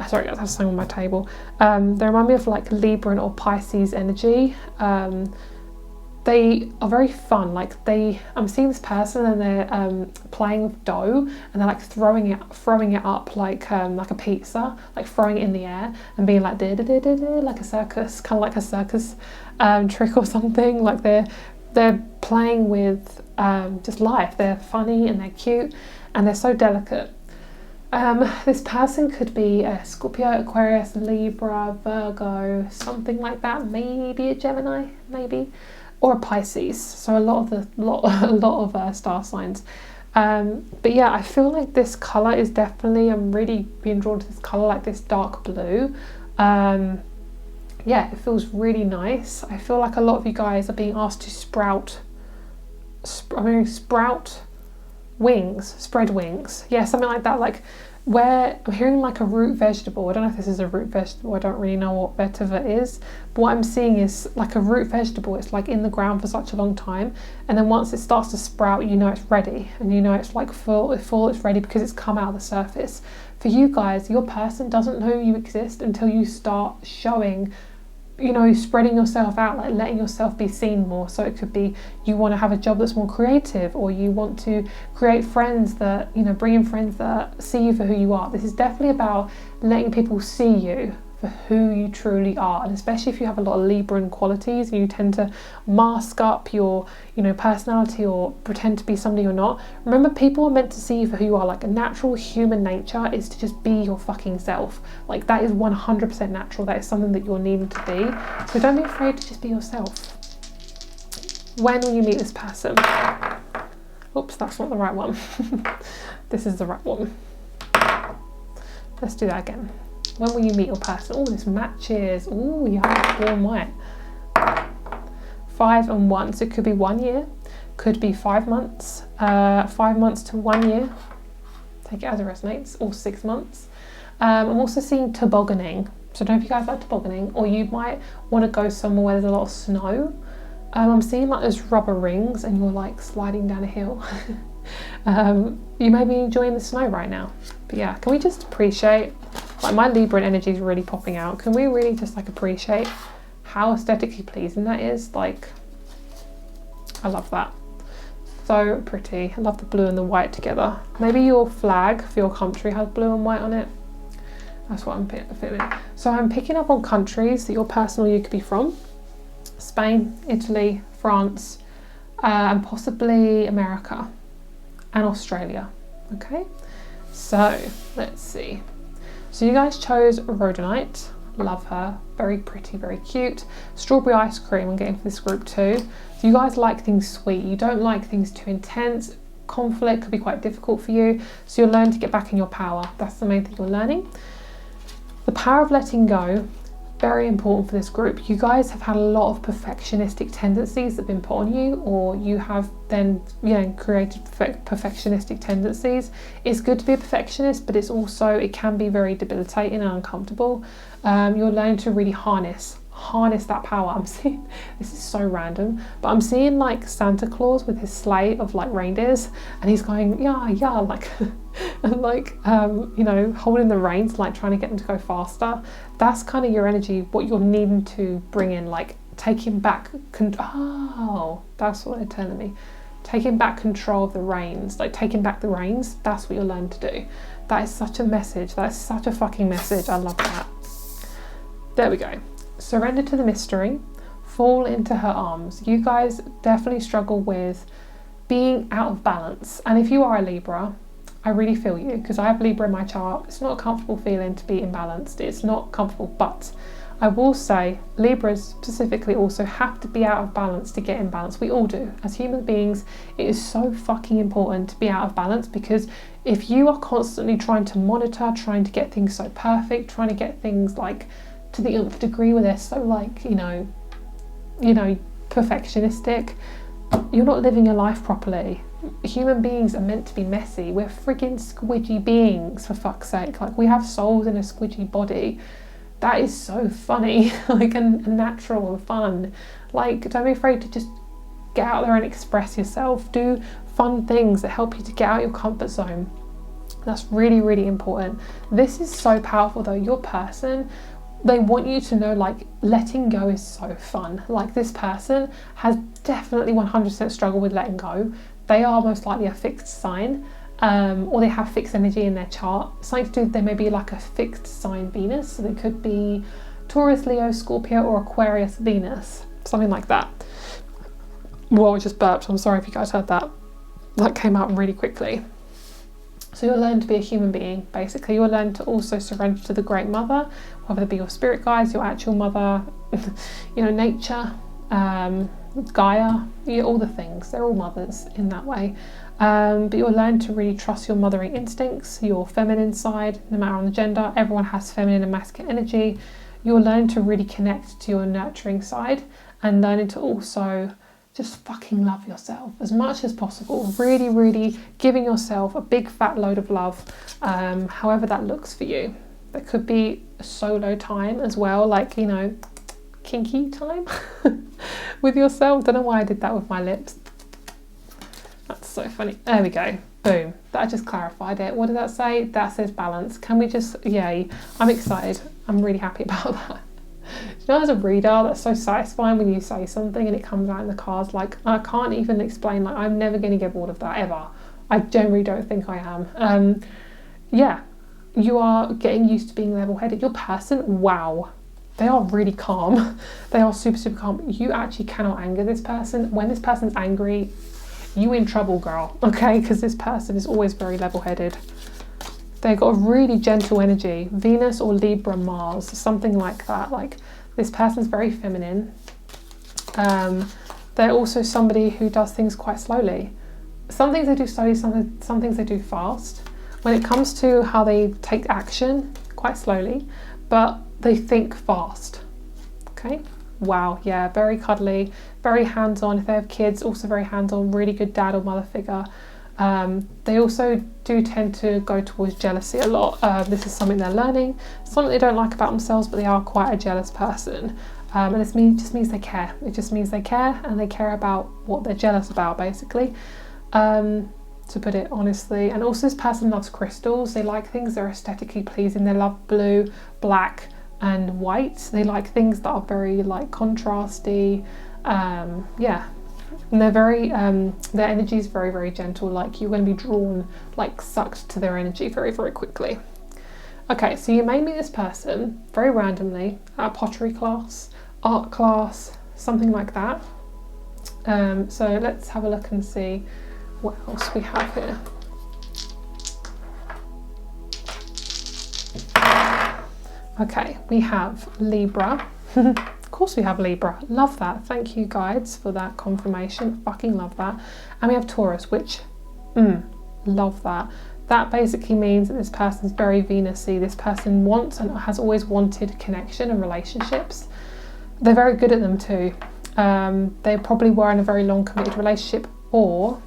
Sorry guys, I have something on my table. They remind me of like Libran or Pisces energy. They are very fun. Like I'm seeing this person and they're playing with dough, and they're like throwing it up like a pizza, like throwing it in the air and being like like a circus, kind of like a circus trick or something. Like they're playing with just life. They're funny and they're cute and they're so delicate. This person could be a Scorpio, Aquarius, Libra, Virgo, something like that. Maybe a Gemini, maybe. Or a Pisces, so a lot of star signs. But yeah, I feel like this colour is definitely, I'm really being drawn to this colour, like this dark blue. Yeah, it feels really nice. I feel like a lot of you guys are being asked to sprout wings, spread wings. Yeah, something like that. Like where I'm hearing like a root vegetable. I don't know if this is a root vegetable. I don't really know what vetiver is. But what I'm seeing is like a root vegetable. It's like in the ground for such a long time. And then once it starts to sprout, you know it's ready. And you know it's like full, it's ready because it's come out of the surface. For you guys, your person doesn't know you exist until you start showing, you know, spreading yourself out, like letting yourself be seen more. So it could be you want to have a job that's more creative, or you want to create friends that, you know, bring in friends that see you for who you are. This is definitely about letting people see you for who you truly are. And especially if you have a lot of Libran qualities and you tend to mask up your, you know, personality or pretend to be somebody you're not. Remember, people are meant to see you for who you are. Like a natural human nature is to just be your fucking self. Like that is 100% natural. That is something that you're needing to be. So don't be afraid to just be yourself. When will you meet this person? Oops, that's not the right one. This is the right one. Let's do that again. When will you meet your person? Oh, this matches. Oh, yeah, blue and white. 5 and 1. So it could be 1 year, could be 5 months, 5 months to 1 year. Take it as it resonates, or 6 months. I'm also seeing tobogganing. So I don't know if you guys like tobogganing, or you might want to go somewhere where there's a lot of snow. I'm seeing like those rubber rings and you're like sliding down a hill. You may be enjoying the snow right now. But yeah, can we just appreciate, like my Libran energy is really popping out. Can we really just like appreciate how aesthetically pleasing that is? Like, I love that. So pretty. I love the blue and the white together. Maybe your flag for your country has blue and white on it. That's what I'm feeling. So I'm picking up on countries that your person or you could be from. Spain, Italy, France, and possibly America and Australia. Okay, so let's see. So you guys chose rhodonite. Love her. Very pretty, very cute. Strawberry ice cream I'm getting for this group too. So you guys like things sweet. You don't like things too intense. Conflict could be quite difficult for you. So you'll learn to get back in your power. That's the main thing you're learning. The power of letting go, very important for this group. You guys have had a lot of perfectionistic tendencies that have been put on you, or you have then, you know, created perfectionistic tendencies. It's good to be a perfectionist, but it's also, it can be very debilitating and uncomfortable. You're learning to really harness that power. I'm seeing, this is so random, but I'm seeing like Santa Claus with his sleigh of like reindeers, and he's going yeah like and like you know, holding the reins, like trying to get them to go faster. That's kind of your energy, what you're needing to bring in, like taking back oh, that's what they're telling me. Taking back control of the reins, like taking back the reins. That's what you're learning to do. That is such a message. That is such a fucking message. I love that. There we go. Surrender to the mystery, fall into her arms. You guys definitely struggle with being out of balance. And if you are a Libra, I really feel you, because I have Libra in my chart. It's not a comfortable feeling to be imbalanced. It's not comfortable, but I will say Libras specifically also have to be out of balance to get in balance. We all do. As human beings, it is so fucking important to be out of balance, because if you are constantly trying to monitor, trying to get things so perfect, trying to get things like to the nth degree where they're so like, you know, perfectionistic, you're not living your life properly. Human beings are meant to be messy. We're friggin' squidgy beings, for fuck's sake. Like, we have souls in a squidgy body. That is so funny, like, and natural and fun. Like, don't be afraid to just get out there and express yourself. Do fun things that help you to get out your comfort zone. That's really, really important. This is so powerful though. Your person, they want you to know, like, letting go is so fun. Like, this person has definitely 100% struggled with letting go. They are most likely a fixed sign, or they have fixed energy in their chart. Something to do, they may be like a fixed sign Venus, so they could be Taurus, Leo, Scorpio, or Aquarius Venus, something like that. Whoa, I just burped. I'm sorry if you guys heard that. That came out really quickly. So you'll learn to be a human being, basically. You'll learn to also surrender to the Great Mother, whether it be your spirit guides, your actual mother, you know, nature, Gaia, all the things. They're all mothers in that way. But you'll learn to really trust your mothering instincts, your feminine side, no matter on the gender. Everyone has feminine and masculine energy. You'll learn to really connect to your nurturing side, and learning to also just fucking love yourself as much as possible. Really, really giving yourself a big fat load of love, however that looks for you. There could be a solo time as well, like, you know, kinky time with yourself. Don't know why I did that with my lips. That's so funny. There we go. Boom. That just clarified it. What did that say? That says balance. Can we just, yay. I'm excited. I'm really happy about that. You know, as a reader, that's so satisfying when you say something and it comes out in the cards. Like, I can't even explain, like, I'm never going to get bored of that, ever. I generally don't think I am. Yeah, you are getting used to being level-headed. Your person, wow, they are really calm. They are super, super calm. You actually cannot anger this person. When this person's angry, you in trouble, girl, okay? Because this person is always very level-headed. They've got a really gentle energy. Venus or Libra, Mars, something like that. Like, this person's very feminine. They're also somebody who does things quite slowly. Some things they do slowly, some things they do fast. When it comes to how they take action, quite slowly, but they think fast, okay? Wow, yeah, very cuddly, very hands-on. If they have kids, also very hands-on, really good dad or mother figure. They also do tend to go towards jealousy a lot. This is something they're learning, something they don't like about themselves, but they are quite a jealous person. And this just means they care. It just means they care, and they care about what they're jealous about, basically, to put it honestly. And also, this person loves crystals. They like things that are aesthetically pleasing. They love blue, black, and white. They like things that are very, like, contrasty. Yeah. And they're very, their energy is very, very gentle. Like, you're going to be drawn, like, sucked to their energy very, very quickly. Okay, so you may meet this person very randomly at a pottery class, art class, something like that. So let's have a look and see what else we have here. Okay, we have Libra. Of course we have Libra. Love that. Thank you, guides, for that confirmation. Fucking love that. And we have Taurus, which, love that. That basically means that this person's very Venus-y. This person wants and has always wanted connection and relationships. They're very good at them too. They probably were in a very long committed relationship, or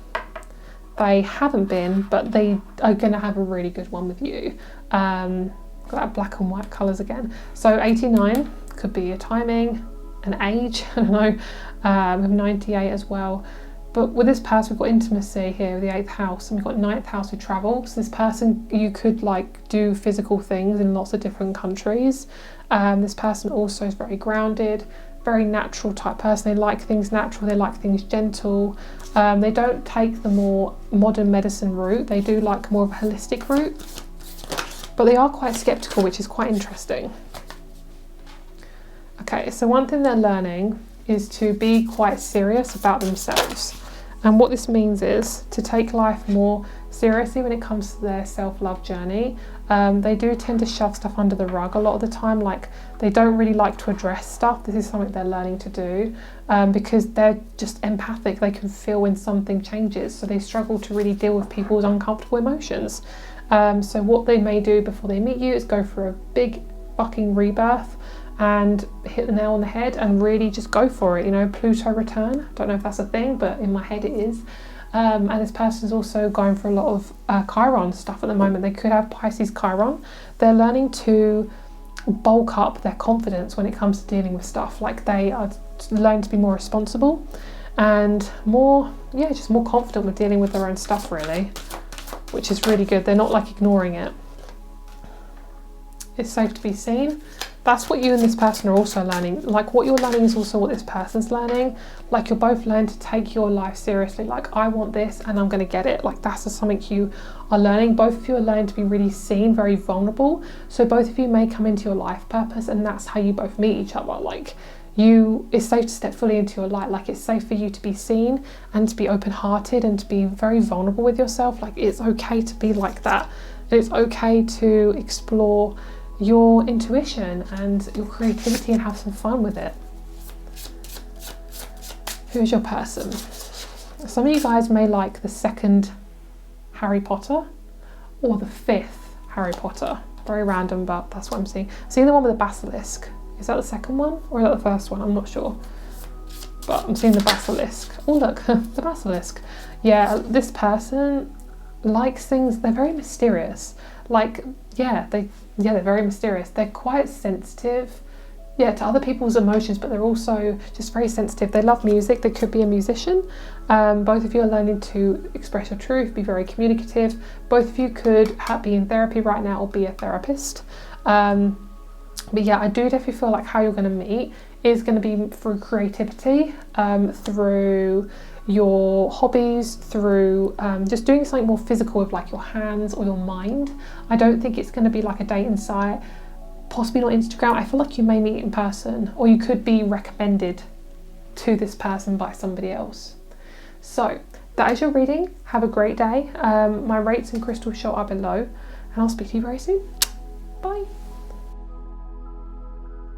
they haven't been, but they are going to have a really good one with you. Got that black and white colours again. So 89 could be a timing, an age, I don't know. We have 98 as well. But with this person, we've got intimacy here with the 8th house, and we've got 9th house with travel. So this person, you could, like, do physical things in lots of different countries. This person also is very grounded, very natural type person. They like things natural, they like things gentle. They don't take the more modern medicine route. They do like more of a holistic route, but they are quite skeptical, which is quite interesting. Okay, so one thing they're learning is to be quite serious about themselves. And what this means is to take life more seriously when it comes to their self-love journey. They do tend to shove stuff under the rug a lot of the time. Like, they don't really like to address stuff. This is something they're learning to do, because they're just empathic. They can feel when something changes, so they struggle to really deal with people's uncomfortable emotions. So what they may do before they meet you is go for a big fucking rebirth and hit the nail on the head and really just go for it, you know, Pluto return. Don't know if that's a thing, but in my head it is. And this person's also going for a lot of Chiron stuff at the moment. They could have Pisces Chiron. They're learning to bulk up their confidence when it comes to dealing with stuff. Like, they are learning to be more responsible and more, yeah, just more confident with dealing with their own stuff, really, which is really good. They're not like ignoring it. It's safe to be seen. That's what you and this person are also learning. Like, what you're learning is also what this person's learning. Like, you're both learning to take your life seriously. Like, I want this and I'm going to get it. Like, that's just something you are learning. Both of you are learning to be really seen, very vulnerable. So both of you may come into your life purpose, and that's how you both meet each other. Like, it's safe to step fully into your light. Like, it's safe for you to be seen and to be open-hearted and to be very vulnerable with yourself. Like, it's okay to be like that. It's okay to explore your intuition and your creativity and have some fun with it. Who's your person? Some of you guys may like the second Harry Potter or the fifth Harry Potter. Very random, but that's what I'm seeing. I'm seeing the one with the basilisk. Is that the second one or is that the first one? I'm not sure. But I'm seeing the basilisk. Oh look, the basilisk. Yeah, this person likes things, they're very mysterious. Like, they're very mysterious. They're quite sensitive, to other people's emotions, but they're also just very sensitive. They love music. They could be a musician. Both of you are learning to express your truth, be very communicative. Both of you could be in therapy right now or be a therapist. But yeah, I do definitely feel like how you're going to meet is going to be through creativity, through your hobbies, through just doing something more physical with like your hands or your mind. I don't think it's going to be like a dating site, possibly not Instagram. I feel like you may meet in person, or you could be recommended to this person by somebody else. So that is your reading. Have a great day. My rates and crystals show are below, and I'll speak to you very soon. Bye.